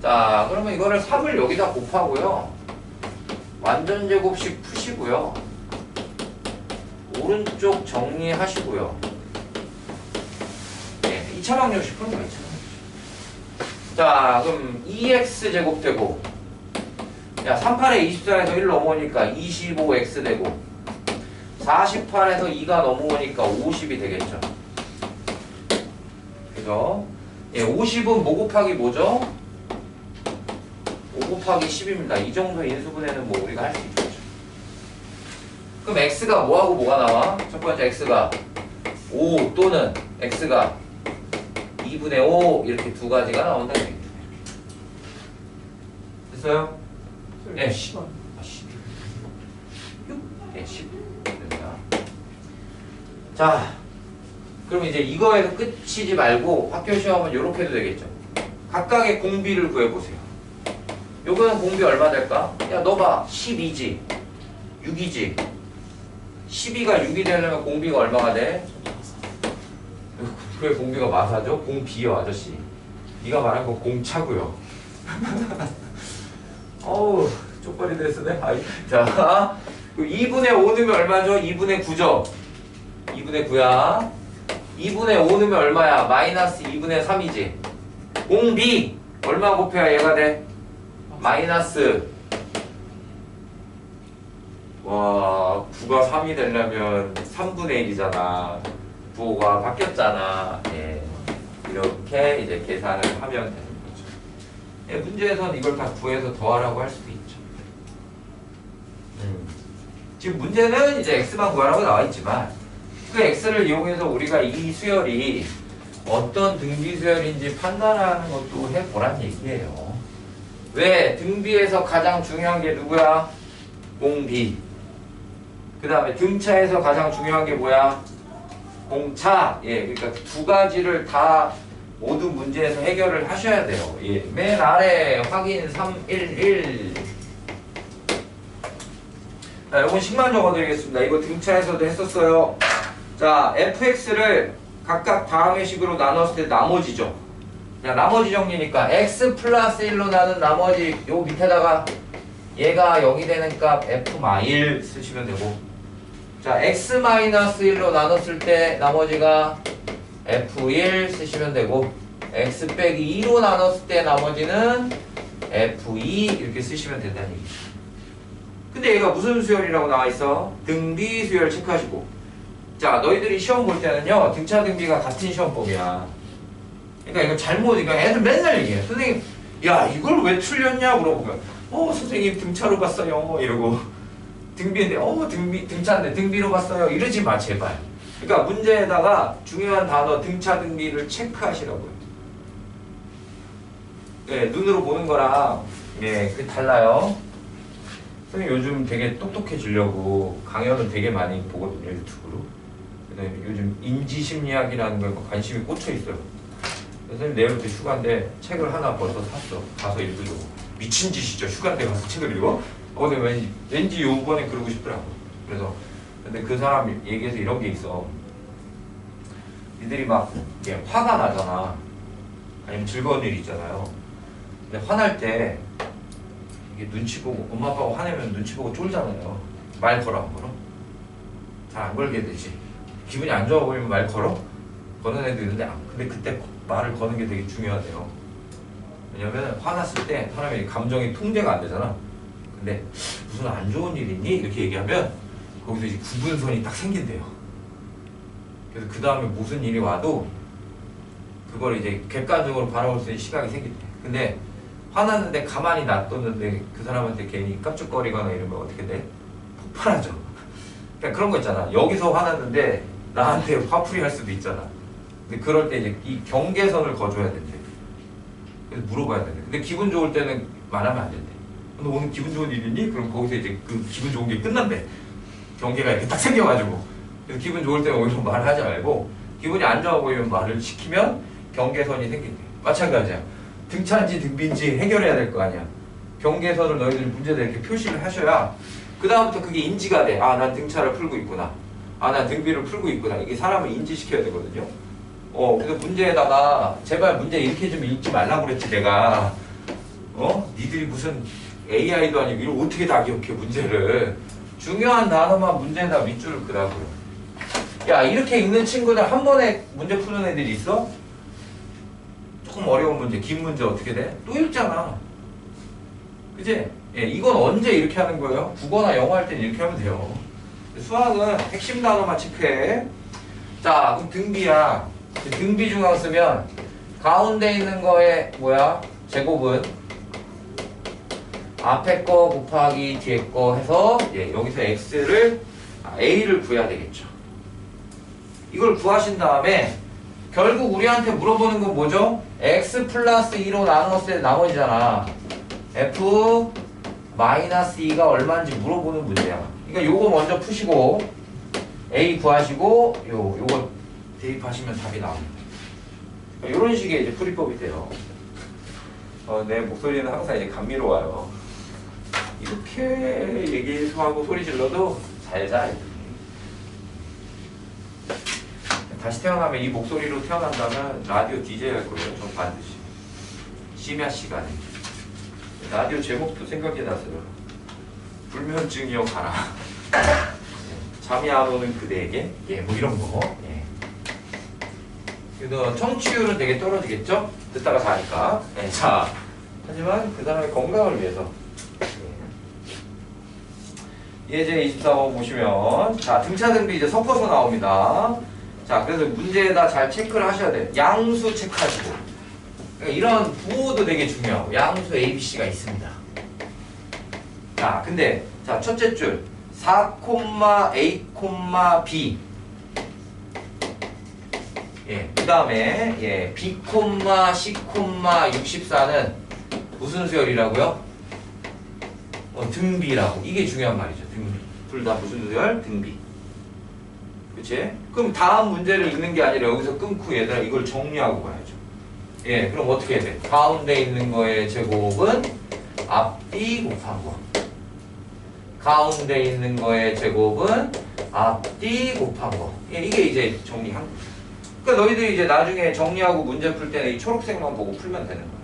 자, 그러면 이거를 3을 여기다 곱하고요. 완전 제곱식 푸시고요. 오른쪽 정리하시고요. 2차 방정식 푸는 거야. 2차 방정식. 자, 그럼 2x 제곱 되고 38에 24에서 1 넘어오니까 25x 되고 48에서 2가 넘어오니까 50이 되겠죠. 그죠? 50은 뭐 곱하기 뭐죠? 5 곱하기 10입니다. 이 정도 인수분해는 뭐 우리가 할 수 있죠. 그럼 x가 뭐하고 뭐가 나와? 첫 번째 x가 5 또는 x가 2분의 5 이렇게 두 가지가 나온다는 얘기죠. 됐어요? 네, 10원. 10. 됩니다. 자, 그럼 이제 이거에서 끝이지 말고 학교 시험은 이렇게 해도 되겠죠. 각각의 공비를 구해보세요. 요거는 공비 얼마 될까? 야, 너 봐. 12지. 6이지. 12가 6이 되려면 공비가 얼마가 돼? 왜 공비가 마사죠? 공비요 아저씨. 네가 말한 건 공차고요. 어우 쪽발이 됐으네. 아이. 자 2분의 5 넣으면 얼마죠? 2분의 9죠? 2분의 9야. 2분의 5 넣으면 얼마야? 마이너스 2분의 3이지. 공비 얼마 곱해야 얘가 돼? 마이너스. 와 9가 3이 되려면 3분의 1이잖아. 9가 바뀌었잖아. 예. 이렇게 이제 계산을 하면 되는 거죠. 예, 문제에서는 이걸 다 구해서 더하라고 할 수도 있죠. 지금 문제는 이제 x만 구하라고 나와 있지만 그 x를 이용해서 우리가 이 수열이 어떤 등비 수열인지 판단하는 것도 해보란 얘기예요. 왜? 등비에서 가장 중요한 게 누구야? 공비. 그 다음에 등차에서 가장 중요한 게 뭐야? 공차. 예, 그러니까 두 가지를 다 모든 문제에서 해결을 하셔야 돼요. 예, 맨 아래 확인 311. 자, 요건 10만 적어드리겠습니다. 이거 등차에서도 했었어요. 자, fx를 각각 다음의 식으로 나눴을 때 나머지죠. 자, 나머지 정리니까 x 플러스 1로 나눈 나머지 요 밑에다가 얘가 0이 되는 값 f-1 쓰시면 되고, 자, x 마이너스 1로 나눴을 때 나머지가 f1 쓰시면 되고, x 빼기 2로 나눴을 때 나머지는 f2 이렇게 쓰시면 된다는 얘기죠. 근데 얘가 무슨 수열이라고 나와 있어? 등비 수열 체크하시고. 자, 너희들이 시험 볼 때는요, 등차 등비가 같은 시험법이야. 그러니까 이거 잘못, 그러니까 애들 맨날 얘기해. 선생님, 야, 이걸 왜 틀렸냐? 물어보면, 선생님 등차로 봤어요. 이러고. 등비인데, 등차인데 등비로 봤어요. 이러지 마, 제발. 그러니까 문제에다가 중요한 단어 등차 등비를 체크하시라고요. 예, 눈으로 보는 거랑, 예, 그게 달라요. 선생님 요즘 되게 똑똑해지려고 강연을 되게 많이 보거든요, 유튜브로. 그다음에 요즘 인지심리학이라는 거에 관심이 꽂혀 있어요. 선생님 내일부터 휴가인데 책을 하나 벌써 샀어. 가서 읽으려고. 미친 짓이죠. 휴가인데 가서 책을 읽어? 근데 왠지 요번에 그러고 싶더라고. 그래서 근데 그 사람 얘기해서 이런 게 있어. 니들이 막 화가 나잖아. 아니면 즐거운 일 있잖아요. 근데 화날 때 이게 눈치 보고, 엄마 아빠가 화내면 눈치 보고 쫄잖아요. 말 걸어 안 걸어? 잘 안 걸게 되지. 기분이 안 좋아 보이면 말 걸어? 거는 애도 있는데, 근데 그때 말을 거는 게 되게 중요하대요. 왜냐면 화났을 때 사람이 감정이 통제가 안 되잖아. 근데 무슨 안 좋은 일 있니? 이렇게 얘기하면 거기서 이제 구분선이 딱 생긴대요. 그래서 그 다음에 무슨 일이 와도 그걸 이제 객관적으로 바라볼 수 있는 시각이 생긴대. 근데 화났는데 가만히 놔뒀는데 그 사람한테 괜히 깝죽거리거나 이러면 어떻게 돼? 폭발하죠. 그러니까 그런 거 있잖아. 여기서 화났는데 나한테 화풀이 할 수도 있잖아. 근데 그럴 때 이제 이 경계선을 거줘야 된대. 그래서 물어봐야 된대. 근데 기분 좋을 때는 말하면 안 된대. 너 오늘 기분 좋은 일 있니? 그럼 거기서 이제 그 기분 좋은 게 끝난대. 경계가 이렇게 딱 생겨가지고. 그래서 기분 좋을 때는 오히려 말하지 말고 기분이 안 좋아 보이면 말을 시키면 경계선이 생긴대. 마찬가지야. 등차인지 등비인지 해결해야 될 거 아니야. 경계선을 너희들이 문제에다 이렇게 표시를 하셔야 그 다음부터 그게 인지가 돼. 아, 난 등차를 풀고 있구나. 아, 난 등비를 풀고 있구나. 이게 사람을 인지시켜야 되거든요. 그래서 문제에다가 제발 문제 이렇게 좀 읽지 말라고 그랬지 내가. 니들이 무슨 AI도 아니고 이걸 어떻게 다 기억해 문제를. 중요한 단어만 문제에다 밑줄을 그라고요. 야, 이렇게 읽는 친구들 한 번에 문제 푸는 애들이 있어? 조금 어려운 문제, 긴 문제 어떻게 돼? 또 읽잖아. 그치? 예, 이건 언제 이렇게 하는 거예요? 국어나 영어 할 땐 이렇게 하면 돼요. 수학은 핵심 단어만 체크해. 자, 그럼 등비야. 등비 중앙 쓰면 가운데 있는 거에 뭐야? 제곱은 앞에 거 곱하기 뒤에 거 해서 여기서 x를 a를 구해야 되겠죠. 이걸 구하신 다음에 결국 우리한테 물어보는 건 뭐죠? x 플러스 2로 나눴을 때 나머지잖아. f 마이너스 2가 얼마인지 물어보는 문제야. 그러니까 요거 먼저 푸시고 a 구하시고 요거 대입하시면 답이 나옵니다. 이런 식의 이제 풀이법이 돼요. 내 목소리는 항상 이제 감미로워요. 이렇게 얘기하고 소리 질러도 잘 자. 다시 태어나면 이 목소리로 태어난다면 라디오 DJ 할 거예요. 전 반드시. 심야 시간에. 라디오 제목도 생각이 나서요. 불면증이여 가라. 잠이 안 오는 그대에게? 예, 뭐 이런 거. 예. 그래서 청취율은 되게 떨어지겠죠? 듣다가 자니까. 예, 자, 하지만 그 사람의 건강을 위해서. 예제 24번 보시면, 자, 등차 등비 이제 섞어서 나옵니다. 자, 그래서 문제에다 잘 체크를 하셔야 돼요. 양수 체크하시고. 그러니까 이런 부호도 되게 중요하고, 양수 ABC가 있습니다. 자, 근데, 자, 첫째 줄. 4, A, B. 예, 그 다음에, 예, B, C, 64는 무슨 수열이라고요? 등비라고. 이게 중요한 말이죠. 등비. 둘 다 무슨 수열? 등비. 그치? 그럼 다음 문제를 읽는 게 아니라 여기서 끊고 얘들아 이걸 정리하고 가야죠. 예, 그럼 어떻게 해야 돼? 가운데 있는 거의 제곱은 앞뒤 곱한 거. 가운데 있는 거의 제곱은 앞뒤 곱한 거. 예, 이게 이제 정리한 거. 그러니까 너희들이 이제 나중에 정리하고 문제 풀 때는 이 초록색만 보고 풀면 되는 거야.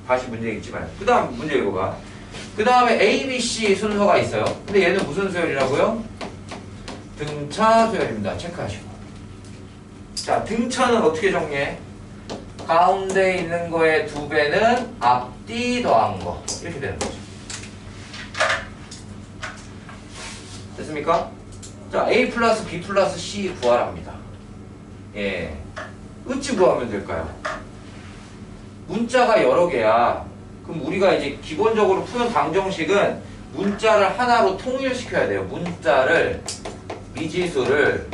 다시 문제 읽지 말고. 그 다음 문제 읽어봐. 그 다음에 A, B, C 순서가 있어요. 근데 얘는 무슨 수열이라고요? 등차 수열입니다. 체크하시고. 자, 등차는 어떻게 정리해? 가운데 있는 거의 2배는 앞뒤 더한 거. 이렇게 되는 거죠. 됐습니까? 자, A 플러스 B 플러스 C 구하랍니다. 예. 어찌 구하면 될까요? 문자가 여러 개야. 그럼 우리가 이제 기본적으로 푸는 방정식은 문자를 하나로 통일시켜야 돼요. 문자를, 미지수를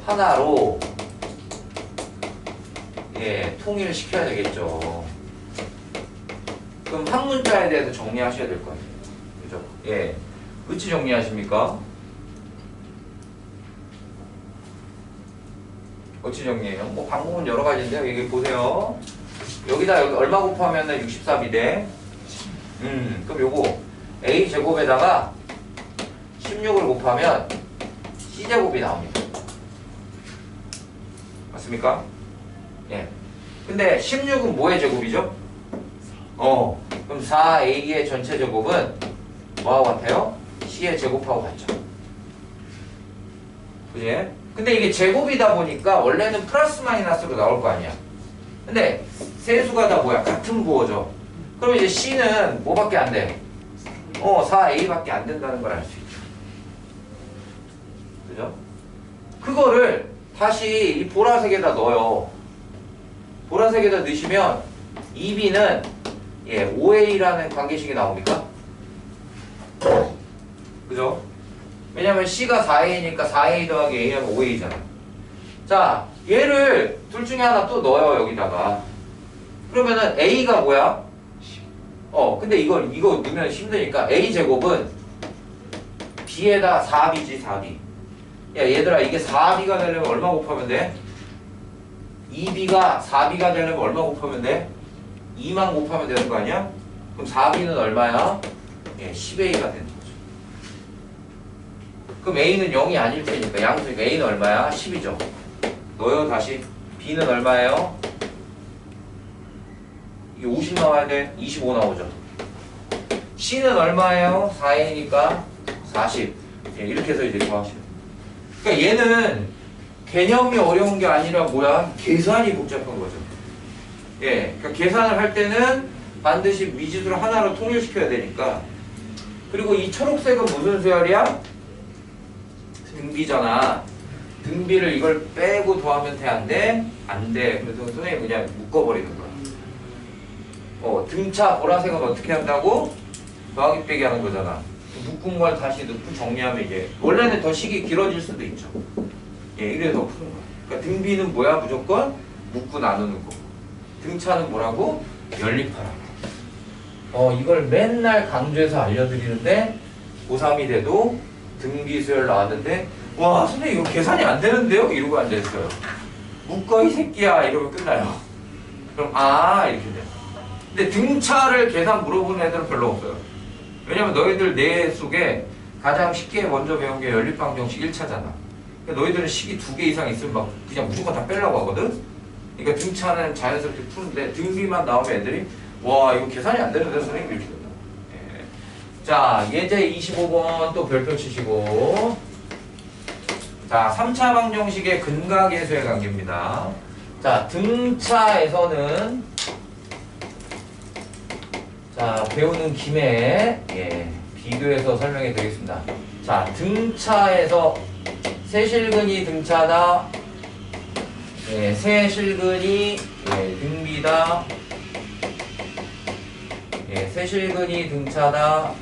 하나로, 예, 통일시켜야 되겠죠. 그럼 한 문자에 대해서 정리하셔야 될 거 아니에요. 그죠? 예. 어찌 정리하십니까? 어찌 정리해요? 뭐 방법은 여러 가지인데요. 여기 보세요. 여기다 여기 얼마 곱하면 64b 돼? 그럼 요거 a 제곱에다가 16을 곱하면 c 제곱이 나옵니다. 맞습니까? 예. 근데 16은 뭐의 제곱이죠? 그럼 4a의 전체 제곱은 뭐하고 같아요? c의 제곱하고 같죠. 그지? 근데 이게 제곱이다 보니까 원래는 플러스 마이너스로 나올 거 아니야. 근데 세수가 다 뭐야? 같은 부호죠. 그럼 이제 C는 뭐밖에 안 돼? 4A밖에 안 된다는 걸 알 수 있죠. 그죠? 그거를 다시 이 보라색에다 넣어요. 보라색에다 넣으시면 2B는 5A라는 관계식이 나옵니까? 그죠? 왜냐면 C가 4A니까 4A 더하기 A하면 5A잖아. 자, 얘를 둘 중에 하나 또 넣어요, 여기다가. 그러면은 A가 뭐야? 근데 이거 넣으면 힘드니까 A제곱은 B에다 4B지, 4B. 야, 얘들아, 이게 4B가 되려면 얼마 곱하면 돼? 2B가 4B가 되려면 얼마 곱하면 돼? 2만 곱하면 되는 거 아니야? 그럼 4B는 얼마야? 10A가 되는 거죠. 그럼 A는 0이 아닐 테니까 양수니까 A는 얼마야? 10이죠. 넣어요, 다시. B는 얼마예요? 이게 50 나와야 돼? 25 나오죠. C는 얼마예요? 4A니까 40. 이렇게 해서 이제 구하시면. 그러니까 얘는 개념이 어려운 게 아니라 뭐야? 계산이 복잡한 거죠. 그러니까 계산을 할 때는 반드시 미지수를 하나로 통일시켜야 되니까. 그리고 이 초록색은 무슨 수열이야? 등비잖아. 등비를 이걸 빼고 더하면 돼? 안 돼? 안 돼. 그래서 선생님이 그냥 묶어버리는 거야. 등차 보라색은 어떻게 한다고? 더하기 빼기 하는 거잖아. 묶은 걸 다시 넣고 정리하면 이게 원래는 더 식이 길어질 수도 있죠. 이래서 푸는 거야. 그러니까 등비는 뭐야? 무조건 묶고 나누는 거. 등차는 뭐라고? 연립하라고. 이걸 맨날 강조해서 알려드리는데 고3이 돼도 등비수열 나왔는데 와 선생님 이거 계산이 안 되는데요? 이러고 앉아있어요. 묶어 이 새끼야 이러면 끝나요. 그럼 이렇게 돼. 근데 등차를 계산 물어보는 애들은 별로 없어요. 왜냐면 너희들 뇌 속에 가장 쉽게 먼저 배운 게 연립방정식 1차잖아. 그러니까 너희들은 식이 2개 이상 있으면 막 그냥 무조건 다 빼려고 하거든? 그러니까 등차는 자연스럽게 푸는데 등비만 나오면 애들이 와 이거 계산이 안 되는데 선생님 이렇게 된다. 예. 자 예제 25번 또 별표 치시고 자 3차 방정식의 근각계수의 관계입니다. 자 등차에서는 자 배우는 김에 비교해서 설명해 드리겠습니다. 자 등차에서 세실근이 등차다 세실근이 등비다 세실근이 등차다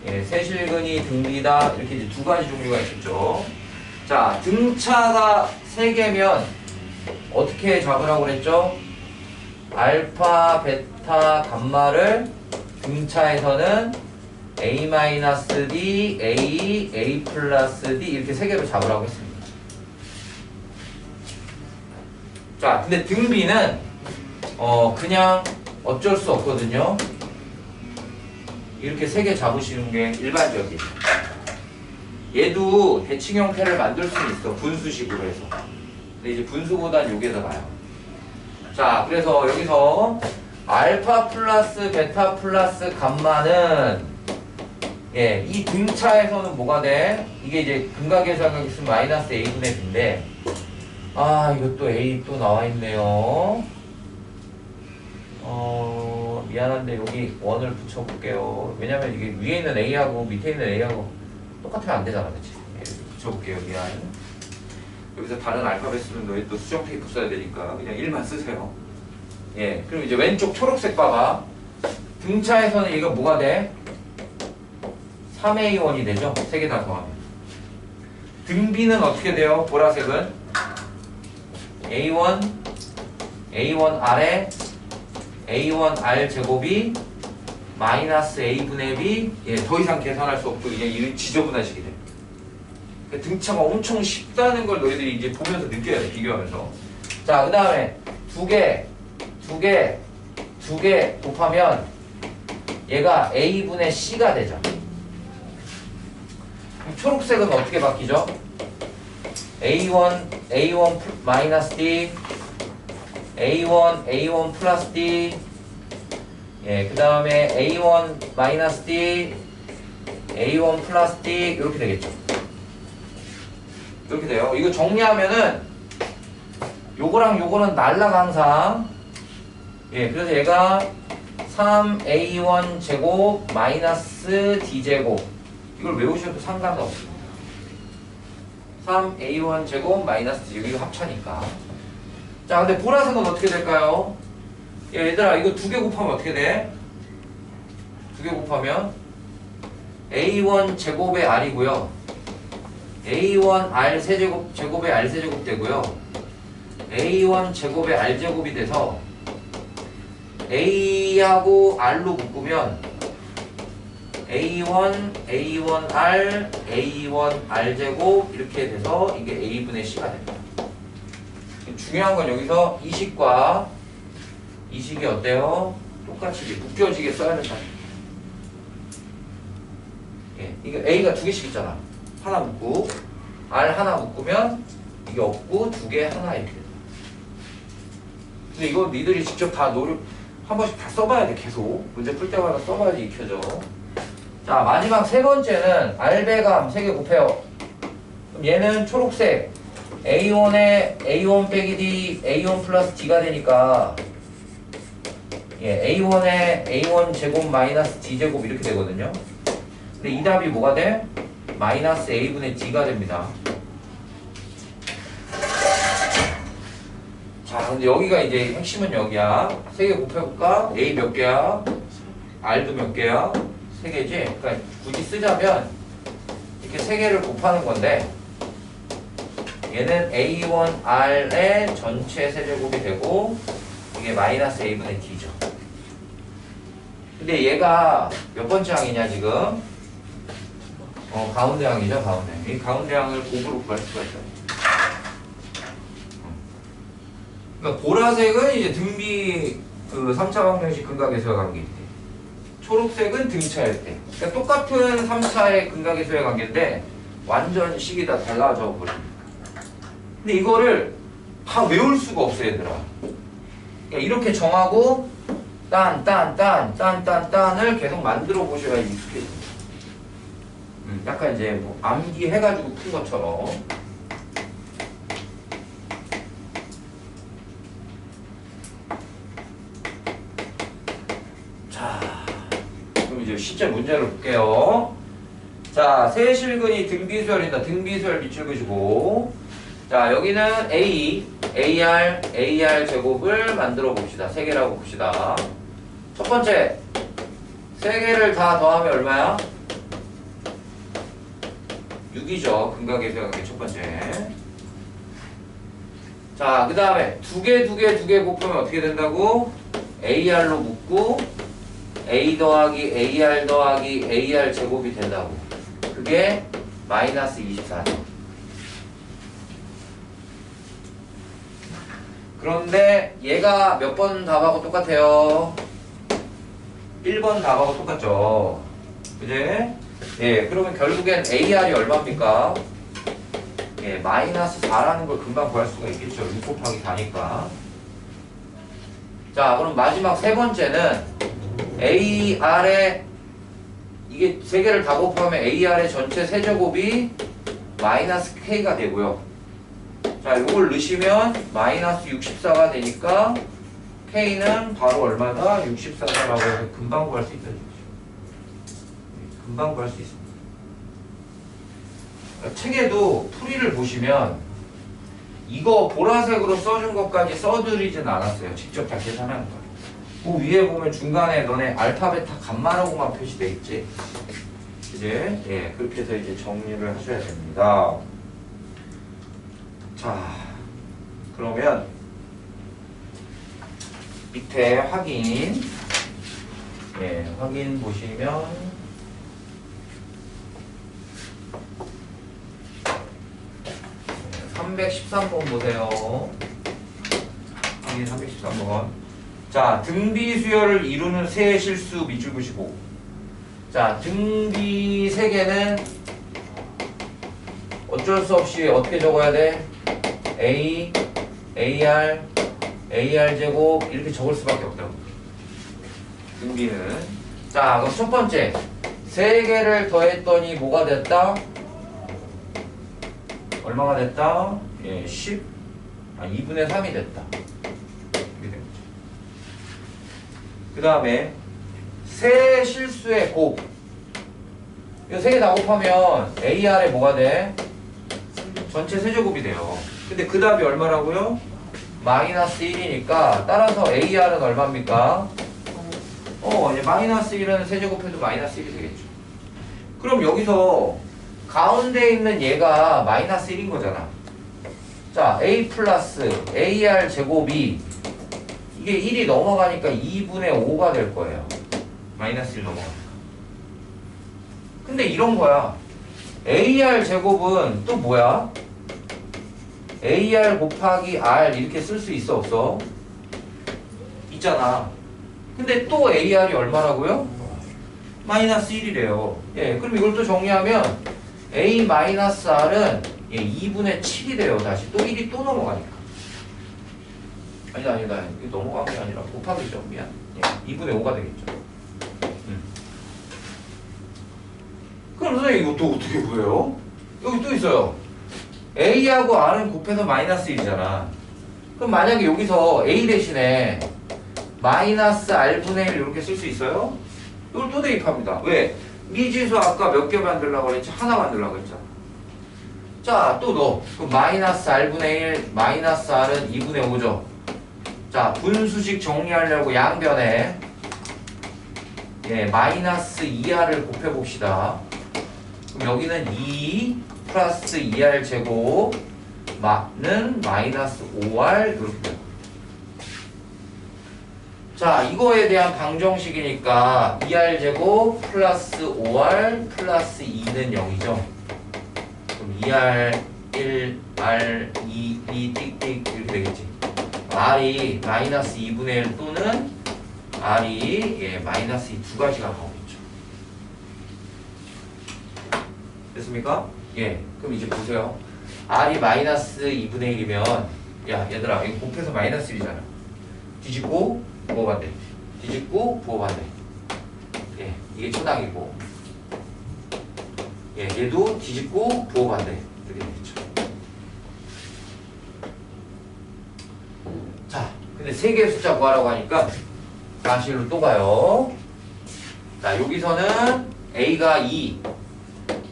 세실근이 등비다 이렇게 이제 2가지 종류가 있었죠. 자 등차가 3개면 어떻게 잡으라고 그랬죠? 알파, 베타, 감마를 등차에서는 A-D, A, A 플러스 D 이렇게 3개로 잡으라고 했습니다. 자, 근데 등비는 그냥 어쩔 수 없거든요. 이렇게 3개 잡으시는 게 일반적이에요. 얘도 대칭 형태를 만들 수는 있어. 분수식으로 해서. 근데 이제 분수보단 요게 더 나아요. 자, 그래서 여기서 알파 플러스 베타 플러스 감마는 이 등차에서는 뭐가 돼? 이게 이제 근각계수하고 있으면 마이너스 A분의 B인데 이것도 A 또 나와 있네요. 미안한데 여기 원을 붙여볼게요. 왜냐면 이게 위에 있는 A하고 밑에 있는 A하고 똑같으면 안 되잖아, 그치? 이렇게 붙여볼게요, 미안. 여기서 다른 알파벳 쓰면 너희 또 수정 테이프 써야 되니까 그냥 1만 쓰세요. 그럼 이제 왼쪽 초록색 봐봐. 등차에서는 얘가 뭐가 돼? 3A1이 되죠? 3개 다 더하면. 등비는 어떻게 돼요? 보라색은 A1, A1R에 A1R 제곱이 마이너스 A분의 B 더 이상 계산할 수 없고 그냥 이 지저분하시게 돼. 그러니까 등차가 엄청 쉽다는 걸 너희들이 이제 보면서 느껴야 돼, 비교하면서. 자, 그 다음에 2개 곱하면 얘가 A분의 C가 되죠. 초록색은 어떻게 바뀌죠? A1 마이너스 D A1 플러스 D 그 다음에 A1 마이너스 D A1 플러스 D 이렇게 되겠죠. 이렇게 돼요. 이거 정리하면은 요거랑 요거는 날라가 항상. 그래서 얘가 3A1 제곱 마이너스 D 제곱 이걸 외우셔도 상관없어요. 3A1 제곱 마이너스 D 제곱 이거 합차니까. 자, 근데 보라색은 어떻게 될까요? 얘들아 이거 2개 곱하면 어떻게 돼? 2개 곱하면 A1 제곱의 R이고요. A1 R 세제곱 제곱의 R 세제곱 되고요. A1 제곱의 R 제곱이 돼서 A하고 R로 묶으면 A1R A1R 제곱 이렇게 돼서 이게 A분의 C가 됩니다. 중요한 건 여기서 이 식과 이 식이 어때요? 똑같이 묶여지게 써야 된다. 이게 A가 2개씩 있잖아. 하나 묶고 R 하나 묶으면 이게 없고 2개 하나 이렇게 돼. 근데 이거 니들이 직접 다 한 번씩 다 써봐야 돼. 계속 문제 풀 때마다 써봐야지 익혀져. 자, 마지막 3번째는 R배감 3개 곱해요. 그럼 얘는 초록색 A1에 A1 빼기 D A1 플러스 D가 되니까 A1에 A1 제곱 마이너스 D 제곱 이렇게 되거든요. 근데 이 답이 뭐가 돼? 마이너스 A분의 D가 됩니다. 자, 근데 여기가 이제 핵심은 여기야. 3개 곱해볼까? A 몇 개야? R도 몇 개야? 3개지? 그러니까 굳이 쓰자면 이렇게 3개를 곱하는 건데 얘는 A1R의 전체 세제곱이 되고 이게 마이너스 A분의 D죠. 근데 얘가 몇 번째 항이냐 지금? 가운데 항이죠, 가운데. 이 가운데 항을 곱으로 구할 수가 있어요. 그러니까 보라색은 이제 등비 그 3차 방정식 근각계수의 관계일 때, 초록색은 등차일 때. 그러니까 똑같은 3차의 근각계수의 관계인데 완전 식이 다 달라져 버립니다. 근데 이거를 다 외울 수가 없어 얘들아. 그러니까 이렇게 정하고 딴을 계속 만들어 보셔야 익숙해집니다. 약간 이제 뭐 암기해가지고 푼 것처럼. 자, 그럼 이제 실제 문제를 볼게요. 자, 세실근이 등비수열이다. 등비수열 밑줄 그시고. 자, 여기는 AR 제곱을 만들어 봅시다. 3개라고 봅시다. 첫 번째, 3개를 다 더하면 얼마야? 6이죠. 근각의 수학의 첫 번째. 자, 그 다음에 2개 곱하면 어떻게 된다고? AR로 묶고 A 더하기 AR 더하기 AR 제곱이 된다고. 그게 마이너스 24죠. 그런데 얘가 몇 번 답하고 똑같아요? 1번 답하고 똑같죠. 그지? 예, 그러면 결국엔 AR이 얼마입니까? 예, 마이너스 4라는 걸 금방 구할 수가 있겠죠. 6 곱하기 4니까. 자, 그럼 마지막 세 번째는 AR의 이게 3개를 다 곱하면 AR의 전체 세제곱이 마이너스 K가 되고요. 자, 이걸 넣으시면 마이너스 64가 되니까 K는 바로 얼마다? 64다라고 해서 금방 구할 수 있다는 거죠. 금방 구할 수 있습니다. 책에도 풀이를 보시면 이거 보라색으로 써준 것까지 써드리진 않았어요. 직접 다 계산하는 거예요. 그 위에 보면 중간에 너네 알파, 베타, 감마라고만 표시되어 있지. 이제 예, 그렇게 해서 이제 정리를 하셔야 됩니다. 자, 그러면 밑에 확인, 예, 확인 보시면 313번 보세요. 확인 313번. 자, 등비 수열을 이루는 세 실수 밑줄 그시고. 자, 등비 3개는 어쩔 수 없이 어떻게 적어야 돼? A, AR, AR 제곱 이렇게 적을 수밖에 없다고. 등비는. 자, 그럼 첫 번째 3개를 더했더니 뭐가 됐다? 얼마가 됐다? 예, 2분의 3이 됐다. 이렇게 된 거죠. 그 다음에 세 실수의 곱. 이 3개 다 곱하면 AR에 뭐가 돼? 전체 세제곱이 돼요. 근데 그 답이 얼마라고요? 마이너스 1이니까 따라서 AR은 얼마입니까? 이제 마이너스 1은 세제곱해도 마이너스 1이 되겠죠. 그럼 여기서 가운데 있는 얘가 마이너스 1인 거잖아. 자, A 플러스 AR 제곱이 이게 1이 넘어가니까 2분의 5가 될 거예요. 마이너스 1 넘어가니까. 근데 이런 거야. AR 제곱은 또 뭐야? AR 곱하기 R 이렇게 쓸 수 있어 없어? 있잖아. 근데 또 AR이 얼마라고요? 마이너스 1이래요. 예, 그럼 이걸 또 정리하면 A 마이너스 R은 2분의 7이 돼요. 다시 또 1이 또 넘어가니까. 아니다. 이거 넘어간 게 아니라 곱하기죠. 미안. 예, 2분의 5가 되겠죠. 그럼 선생님 이거 또 어떻게 구해요? 여기 또 있어요. A하고 R은 곱해서 마이너스 1이잖아. 그럼 만약에 여기서 A 대신에 마이너스 R분의 1 이렇게 쓸 수 있어요? 이걸 또 대입합니다. 왜? 미지수 아까 몇 개 만들려고 그랬지? 하나 만들려고 했잖아. 자, 또 넣어. 그럼 마이너스 R분의 1, 마이너스 R은 2분의 5죠. 자, 분수식 정리하려고 양변에 예, 마이너스 2R을 곱해봅시다. 그럼 여기는 2 플러스 2R 제곱 는 마이너스 5R 이렇게 돼요. 자, 이거에 대한 방정식이니까 2R 제곱 플러스 5R 플러스 2는 0이죠. 그럼 2R 1, R 2, 2 띡띡 이렇게 되겠지. R이 마이너스 2분의 1 또는 R이 예, 마이너스 2 두 가지가 나오겠죠. 됐습니까? 예, 그럼 이제 보세요. R이 마이너스 2분의 1이면, 야, 얘들아, 이거 곱해서 마이너스 1이잖아. 뒤집고, 부호반대. 뒤집고, 부호반대. 예, 이게 초당이고. 예, 얘도 뒤집고, 부호반대. 이렇게 되겠죠. 자, 근데 세 개의 숫자 구하라고 하니까, 다시로 또 가요. 자, 여기서는 A가 2.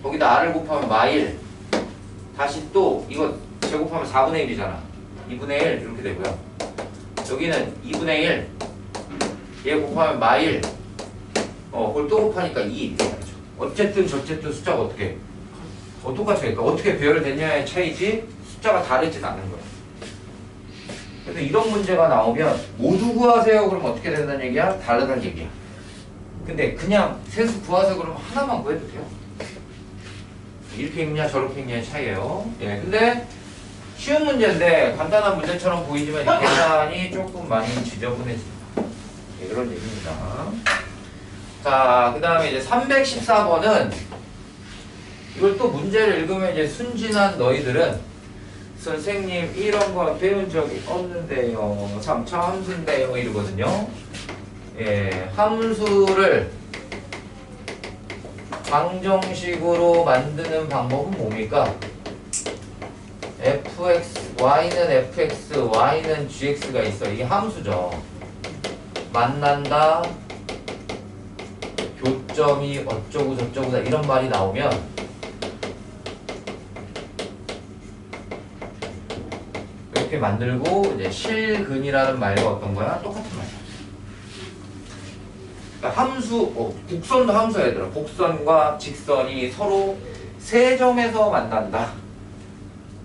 거기다 R을 곱하면 마일. 다시 또 이거 제곱하면 4분의 1이잖아. 2분의 1 이렇게 되고요. 여기는 2분의 1. 얘 곱하면 마일. 그걸 또 곱하니까 2 이렇게 되죠. 어쨌든 저쨌든 숫자가 어떻게 똑같으니까 어떻게 배열됐냐의 차이지 숫자가 다르진 않는 거예요. 그래서 이런 문제가 나오면 모두 구하세요. 그럼 어떻게 된다는 얘기야? 다르다는 얘기야. 근데 그냥 세수 구하세요. 그러면 하나만 구해도 돼요. 이렇게 읽냐 저렇게 읽냐의 차이예요. 예, 근데 쉬운 문제인데 간단한 문제처럼 보이지만 계산이 조금 많이 지저분해집니다. 예, 그런 얘기입니다. 자, 그 다음에 이제 314번은 이걸 또 문제를 읽으면 이제 순진한 너희들은 선생님 이런 거 배운 적이 없는데요. 3차 함수인데요. 이러거든요. 예, 함수를 방정식으로 만드는 방법은 뭡니까? fx, y는 fx, y는 gx가 있어. 이게 함수죠. 만난다, 교점이 어쩌고 저쩌고다 이런 말이 나오면 이렇게 만들고 이제 실근이라는 말과 어떤 거야? 똑같은 말이야. 그러니까 함수, 곡선도 함수야 얘들아. 곡선과 직선이 서로 세 점에서 만난다.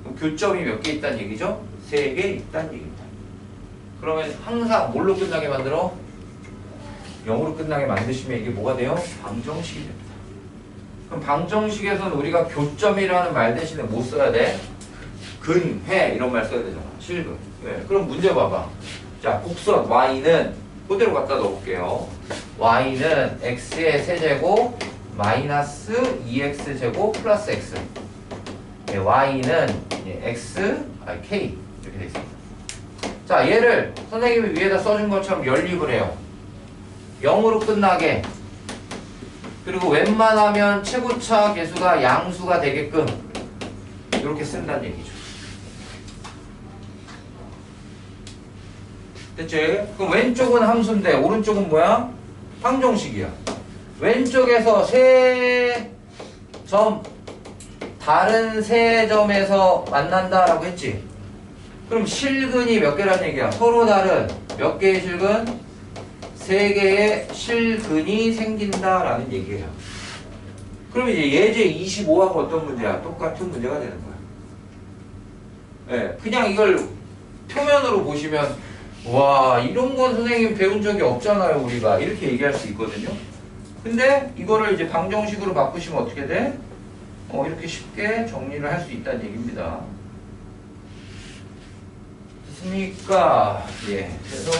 그럼 교점이 몇 개 있다는 얘기죠? 3개 있다는 얘기입니다. 그러면 항상 뭘로 끝나게 만들어? 0으로 끝나게 만드시면 이게 뭐가 돼요? 방정식이 됩니다. 그럼 방정식에서는 우리가 교점이라는 말 대신에 뭐 써야 돼? 근, 회 이런 말 써야 되잖아. 실근. 네. 그럼 문제 봐봐. 자, 곡선 y는 그대로 갖다 넣어볼게요. y는 x의 세제곱 마이너스 2x제곱 플러스 x. 네, y는 x, k 이렇게 되어 있습니다. 자, 얘를 선생님이 위에다 써준 것처럼 연립을 해요. 0으로 끝나게. 그리고 웬만하면 최고차 계수가 양수가 되게끔 이렇게 쓴다는 얘기죠. 됐지? 그럼 왼쪽은 함수인데 오른쪽은 뭐야? 방정식이야. 왼쪽에서 세 점, 다른 세 점에서 만난다라고 했지? 그럼 실근이 몇 개라는 얘기야? 서로 다른 몇 개의 실근? 3개의 실근이 생긴다라는 얘기예요. 그럼 이제 예제 25하고 어떤 문제야? 똑같은 문제가 되는 거야. 네, 그냥 이걸 표면으로 보시면 와, 이런 건 선생님 배운 적이 없잖아요, 우리가. 이렇게 얘기할 수 있거든요. 근데 이거를 이제 방정식으로 바꾸시면 어떻게 돼? 이렇게 쉽게 정리를 할 수 있다는 얘기입니다. 됐습니까? 예. 그래서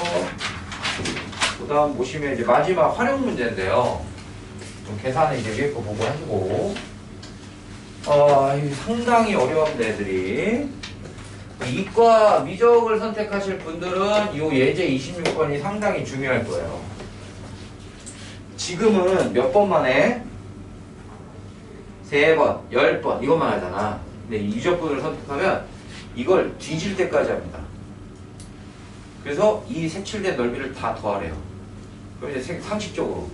그 다음 보시면 이제 마지막 활용 문제인데요. 좀 계산을 이제 위에 거 보고 해주고. 상당히 어려운데 애들이. 이과 미적을 선택하실 분들은 이 예제 26번이 상당히 중요할 거예요. 지금은 몇 번만 해? 3번, 10번 이것만 하잖아. 근데 이적분을 선택하면 이걸 뒤질 때까지 합니다. 그래서 이 색칠된 넓이를 다 더하래요. 그럼 이제 상식적으로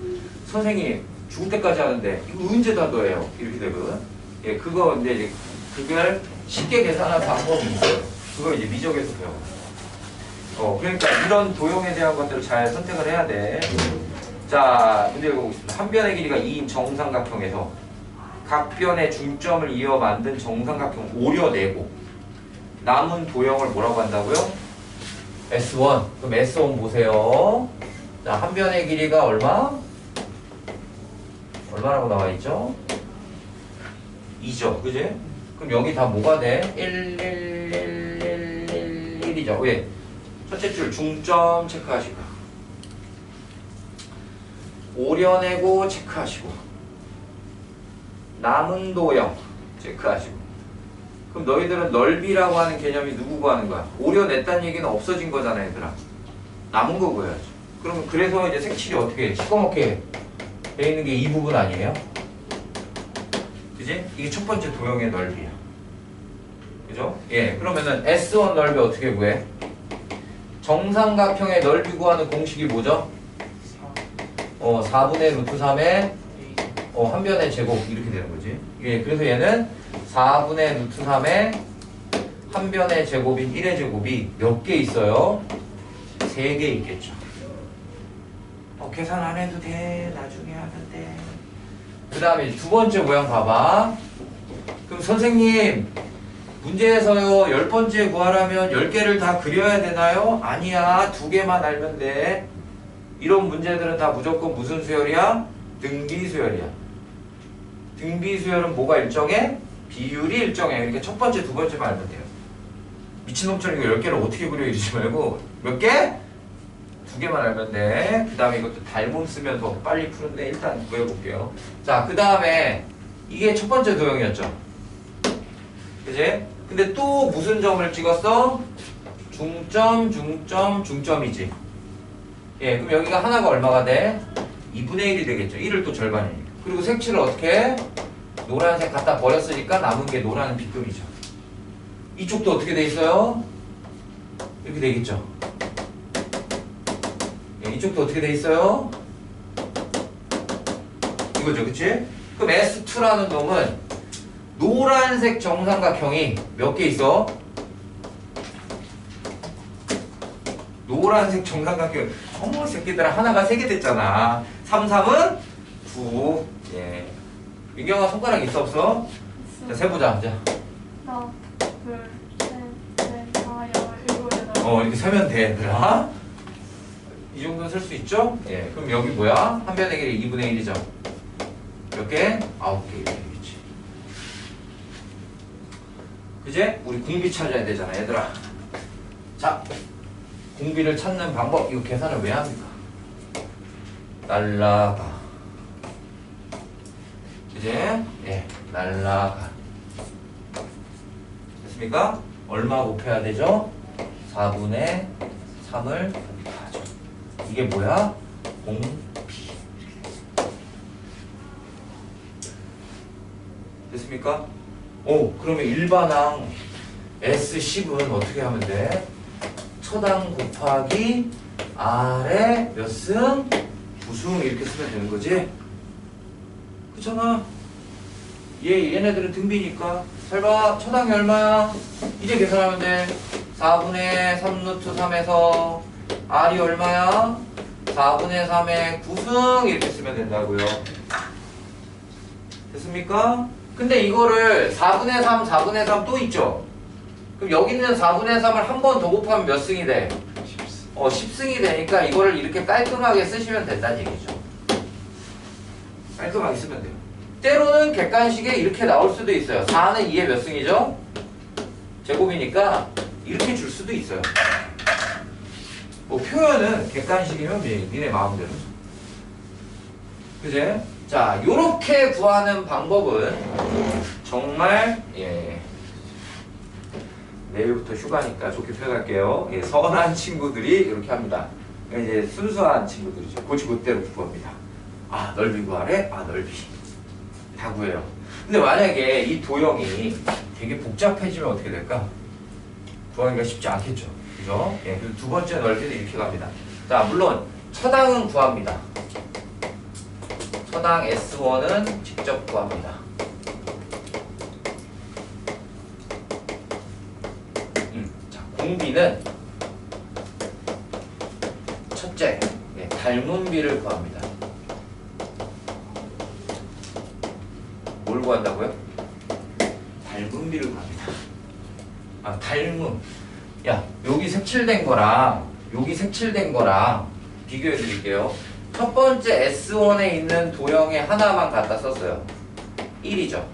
선생님 죽을 때까지 하는데 이거 언제 다 더해요? 이렇게 되거든. 예, 그거 이제 그걸 쉽게 계산하는 방법이 있어요. 그거 이제 미적에서 배워. 그러니까 이런 도형에 대한 것들을 잘 선택을 해야 돼. 자, 문제 보겠습니다. 한 변의 길이가 2인 정삼각형에서 각 변의 중점을 이어 만든 정삼각형 오려내고 남은 도형을 뭐라고 한다고요? S1. 그럼 S1 보세요. 자, 한 변의 길이가 얼마? 얼마라고 나와 있죠? 2죠. 그지? 그럼 여기 다 뭐가 돼? 1이죠. 왜? 첫째 줄 중점 체크하시고 오려내고 체크하시고 남은 도형 체크하시고. 그럼 너희들은 넓이라고 하는 개념이 누구 구하는 거야? 오려냈다는 얘기는 없어진 거잖아, 얘들아. 남은 거 구해야지. 그러면 그래서 이제 색칠이 어떻게 시꺼멓게 돼 있는 게 이 부분 아니에요? 그지? 이게 첫 번째 도형의 넓이야. 그죠? 예, 그러면은 S1 넓이 어떻게 구해? 정삼각형의 넓이 구하는 공식이 뭐죠? 4분의 루트 3의 한 변의 제곱 이렇게 되는 거지. 예, 그래서 얘는 4분의 루트 3의 한 변의 제곱인 1의 제곱이 몇 개 있어요? 3개 있겠죠. 계산 안 해도 돼. 나중에 하는데. 그 다음에 두 번째 모양 봐봐. 그럼 선생님 문제에서요 10번째 구하려면 10개를 다 그려야 되나요? 아니야. 2개만 알면 돼. 이런 문제들은 다 무조건 무슨 수열이야? 등비 수열이야. 등비 수열은 뭐가 일정해? 비율이 일정해. 그러니까 첫 번째, 두 번째만 알면 돼요. 미친놈처럼 이거 10개를 어떻게 그려 이러지 말고 몇 개? 2개만 알면 돼. 그 다음에 이것도 닮음 쓰면 더 빨리 푸는데 일단 구해볼게요. 자, 그 다음에 이게 첫 번째 도형이었죠. 그지? 근데 또 무슨 점을 찍었어? 중점, 중점, 중점이지. 예, 그럼 여기가 하나가 얼마가 돼? 2분의 1이 되겠죠. 1을 또 절반이니까. 그리고 색칠을 어떻게 해? 노란색 갖다 버렸으니까 남은 게 노란 B급이죠. 이쪽도 어떻게 돼 있어요? 이렇게 되겠죠. 예, 이쪽도 어떻게 돼 있어요? 이거죠, 그치? 그럼 S2라는 놈은 노란색 정삼각형이 몇 개 있어? 노란색 정삼각형. 어머, 새끼들아, 하나가 3개 됐잖아. 3, 3은 9. 예. 민경아, 손가락 있어, 없어? 자, 세보자. 자. 하나, 둘, 셋, 넷, 다, 여, 일곱, 여덟. 이렇게 세면 돼, 얘들아. 이 정도는 쓸 수 있죠? 예. 그럼 여기 뭐야? 한 변의 길이 2분의 1이죠. 몇 개? 9개 이렇게 되겠지. 그제? 우리 공비 찾아야 되잖아, 얘들아. 자, 공비를 찾는 방법. 이거 계산을 왜 합니까? 날라가. 그제? 예, 날라가. 됐습니까? 얼마 곱해야 되죠? 4분의 3을 곱하죠. 이게 뭐야? 공비. 됐습니까? 그러면 일반항 S10은 어떻게 하면 돼? 첫항 곱하기 R에 몇 승? 9승 이렇게 쓰면 되는 거지? 그렇잖아. 얘네들은 등비니까. 잘 봐. 첫항이 얼마야? 이제 계산하면 돼. 4분의 3 루트 3에서 R이 얼마야? 4분의 3의 9승 이렇게 쓰면 된다고요. 됐습니까? 근데 이거를 4분의 3, 4분의 3 또 있죠? 그럼 여기 있는 4분의 3을 한 번 더 곱하면 몇 승이 돼? 10승이 되니까 이거를 이렇게 깔끔하게 쓰시면 된다는 얘기죠. 깔끔하게 쓰면 돼요. 때로는 객관식에 이렇게 나올 수도 있어요. 4는 2의 몇 승이죠? 제곱이니까 이렇게 줄 수도 있어요. 표현은 객관식이면 니네 마음대로. 그제? 자, 요렇게 구하는 방법은 정말 내일부터 휴가니까 좋게 표현할게요. 선한 친구들이 이렇게 합니다. 이제 순수한 친구들이죠. 곧대로 구합니다. 넓이 구하래? 넓이. 다 구해요. 근데 만약에 이 도형이 되게 복잡해지면 어떻게 될까? 구하기가 쉽지 않겠죠. 그죠? 그리고 두 번째 넓이는 이렇게 갑니다. 자, 물론 첫항은 구합니다. 첫항 S1은 직접 구합니다. 자, 공비는 첫째, 닮은 비를 구합니다. 뭘 구한다고요? 닮은 비를 구합니다. 닮음. 야, 여기 색칠된 거랑 여기 색칠된 거랑 비교해 드릴게요. 첫 번째 S1에 있는 도형에 하나만 갖다 썼어요. 1이죠.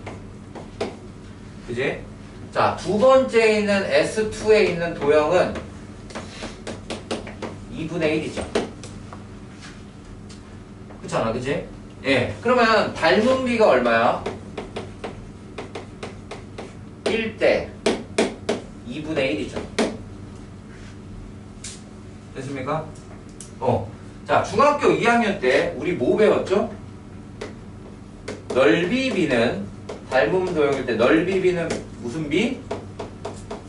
그지? 자, 두 번째에 있는 S2에 있는 도형은 2분의 1이죠. 그렇잖아, 그지? 예. 그러면 닮은 비가 얼마야? 1대 2분의 1이죠. 됐습니까? 자, 중학교 2학년 때 우리 뭐 배웠죠? 넓이 비는 닮음 도형일 때 넓이 비는 무슨 비?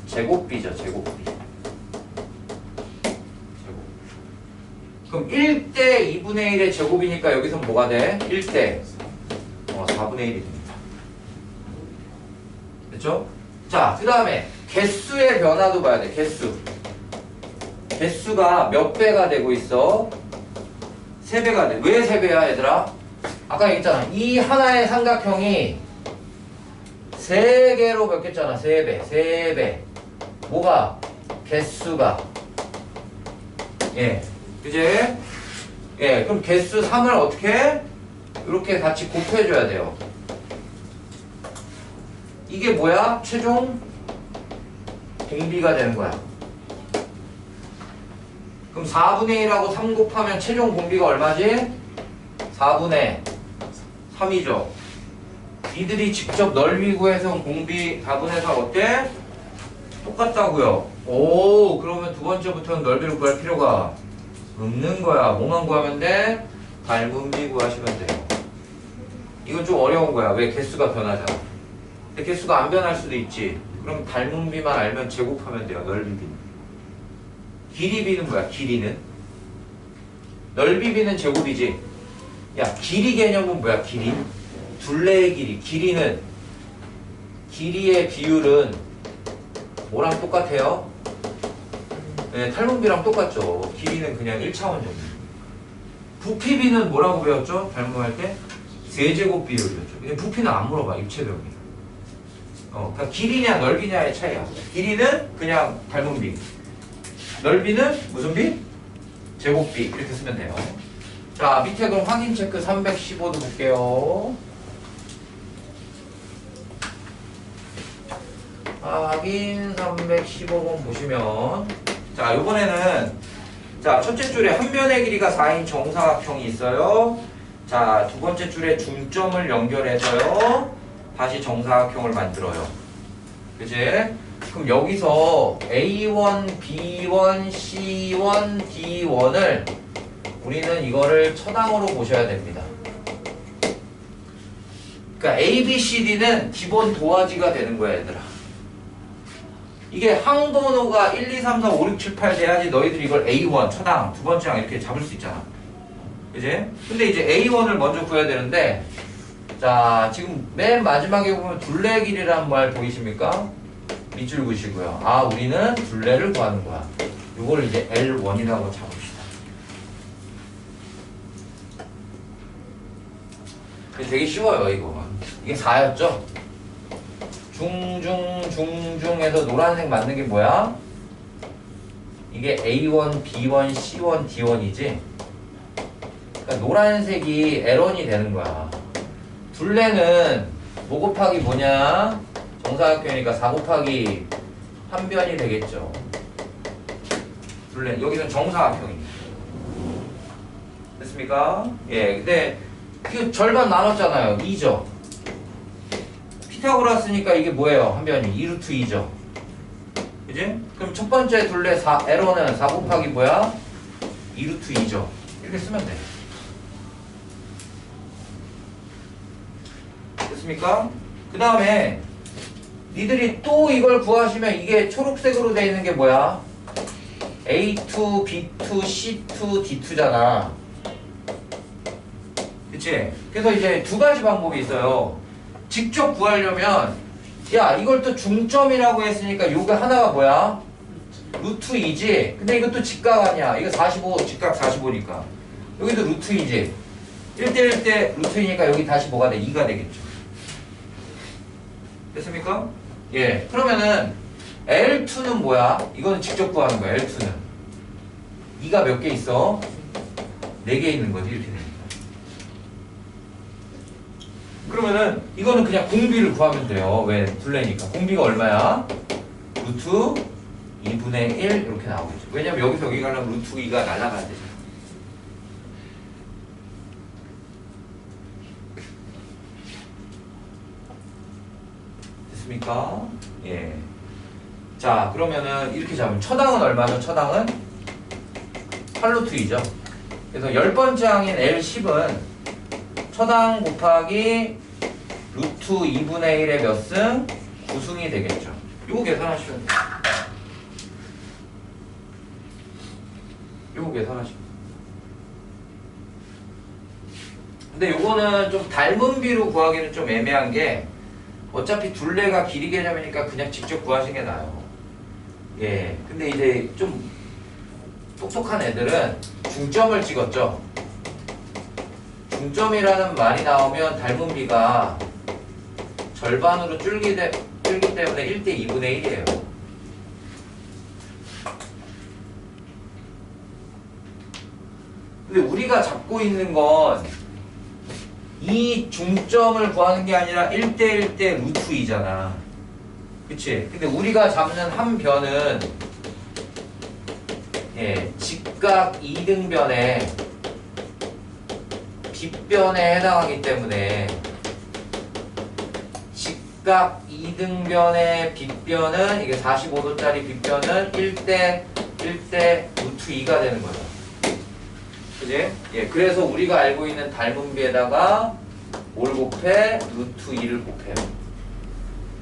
제곱비죠, 제곱비. 그럼 1대 2분의 1의 제곱이니까 여기서 뭐가 돼? 1대 4분의 1이 됩니다. 됐죠? 자, 그 다음에 개수의 변화도 봐야 돼. 개수. 개수가 몇 배가 되고 있어? 3배가 돼. 왜 3배야, 얘들아? 아까 얘기했잖아. 이 하나의 삼각형이 3개로 바뀌었잖아. 3배. 3배. 뭐가? 개수가. 예. 그지? 예. 그럼 개수 3을 어떻게 해? 이렇게 같이 곱해줘야 돼요. 이게 뭐야? 최종 공비가 되는 거야. 그럼 4분의 1하고 3 곱하면 최종 공비가 얼마지? 4분의 3이죠. 이들이 직접 넓이 구해서 공비 4분의 3 어때? 똑같다고요. 오, 그러면 두 번째부터는 넓이를 구할 필요가 없는 거야. 뭐만 구하면 돼? 닮음비 구하시면 돼요. 이건 좀 어려운 거야. 왜? 개수가 변하잖아. 근데 개수가 안 변할 수도 있지. 그럼 닮음비만 알면 제곱하면 돼요. 넓이비는. 길이비는 뭐야? 길이는? 넓이비는 제곱이지. 야, 길이 개념은 뭐야? 길이? 둘레의 길이. 길이는 길이의 비율은 뭐랑 똑같아요? 네, 닮음비랑 똑같죠. 길이는 그냥 1차원 정도. 부피비는 뭐라고 배웠죠? 닮음할 때? 세제곱 비율이었죠. 근데 부피는 안 물어봐. 입체배우기. 그러니까 길이냐 넓이냐의 차이야. 길이는 그냥 닮음비. 넓이는 무슨 비? 제곱비. 이렇게 쓰면 돼요. 자, 밑에 그럼 확인 체크 315도 볼게요. 확인 315번 보시면, 자, 요번에는, 자, 첫째 줄에 한 변의 길이가 4인 정사각형이 있어요. 자, 두 번째 줄에 중점을 연결해서요, 다시 정사각형을 만들어요. 그치? 그럼 여기서 A1, B1, C1, D1을 우리는 이거를 처당으로 보셔야 됩니다. 그러니까 A, B, C, D는 기본 도화지가 되는 거야, 얘들아. 이게 항번호가 1, 2, 3, 4, 5, 6, 7, 8 돼야지 너희들이 이걸 A1, 처당, 두 번째 항 이렇게 잡을 수 있잖아. 그지? 근데 이제 A1을 먼저 구해야 되는데, 자, 지금 맨 마지막에 보면 둘레 길이라는 말 보이십니까? 밑줄 그으시고요. 아, 우리는 둘레를 구하는 거야. 이걸 이제 L1이라고 잡읍시다. 되게 쉬워요, 이거. 이게 4였죠? 중중해서 노란색 맞는 게 뭐야? 이게 A1, B1, C1, D1이지? 그러니까 노란색이 L1이 되는 거야. 둘레는 뭐 곱하기 뭐냐? 정사각형이니까 4 곱하기 한 변이 되겠죠. 둘레, 여기는 정사각형입니다. 됐습니까? 예, 근데 그 절반 나눴잖아요. 2죠. 피타고라스니까 이게 뭐예요? 한 변이 2루트 2죠. 그지? 그럼 첫 번째 둘레 L1은 4 곱하기 뭐야? 2루트 2죠. 이렇게 쓰면 돼. 됐습니까? 그 다음에 니들이 또 이걸 구하시면 이게 초록색으로 되어 있는 게 뭐야? A2, B2, C2, D2잖아. 그치? 그래서 이제 두 가지 방법이 있어요. 직접 구하려면, 야, 이걸 또 중점이라고 했으니까 요게 하나가 뭐야? 루트 2지? 근데 이것도 직각 아니야. 이거 45, 직각 45니까. 여기도 루트 2지? 1대1 때 루트 2니까 여기 다시 뭐가 돼? 2가 되겠죠. 됐습니까? 예. 그러면은 L2는 뭐야? 이거는 직접 구하는 거야. L2는 2가 몇 개 있어? 4개 있는 거지. 이렇게 됩니다. 그러면은 이거는 그냥 공비를 구하면 돼요. 왜? 둘레니까. 공비가 얼마야? 루트 2분의 1 이렇게 나오겠죠. 왜냐면 여기서 여기 가려면 루트 2가 날아가야 되잖아. 됐습니까? 예. 자, 그러면은 이렇게 잡으면 처당은 얼마죠? 처당은 8루트 2죠. 그래서 10번째 항인 L10은 처당 곱하기 루트 2분의 1의 몇 승? 9승이 되겠죠. 요거 계산하시면 돼요. 요거 계산하시면 돼요. 근데 요거는 좀 닮은 비로 구하기는 좀 애매한 게 어차피 둘레가 길이 개념이니까 그냥 직접 구하시는 게 나아요. 예. 근데 이제 좀 똑똑한 애들은 중점을 찍었죠. 중점이라는 말이 나오면 닮은 비가 절반으로 줄기 때문에 1대 2분의 1이에요. 근데 우리가 잡고 있는 건 이 중점을 구하는 게 아니라 1대 1대 루트 2잖아. 그치? 근데 우리가 잡는 한 변은 예, 직각 2등변에 빗변에 해당하기 때문에 직각 2등변의 빗변은 이게 45도짜리 빗변은 1대 루트 2가 되는 거죠. 그지? 예, 그래서 우리가 알고 있는 닮은 비에다가 뭘 곱해? 루트 2를 곱해요.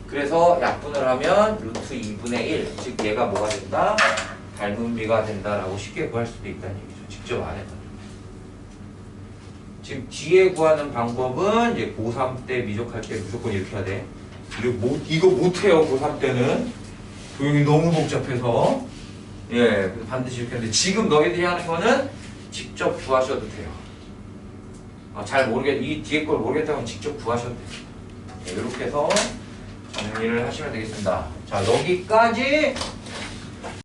그래서 약분을 하면 루트 2분의 1, 즉 얘가 뭐가 된다? 닮은 비가 된다라고 쉽게 구할 수도 있다는 얘기죠. 직접 안 해도. 지금 뒤에 구하는 방법은 이제 고3 때 미적할 때 무조건 이렇게 해야 돼. 이거 못해요, 고3 때는. 도형이 너무 복잡해서. 예, 그래서 반드시 이렇게 하는데 지금 너희들이 하는 거는 직접 구하셔도 돼요. 이 뒤에 걸 모르겠다면 직접 구하셔도 돼요. 네, 이렇게 해서 정리를 하시면 되겠습니다. 자, 여기까지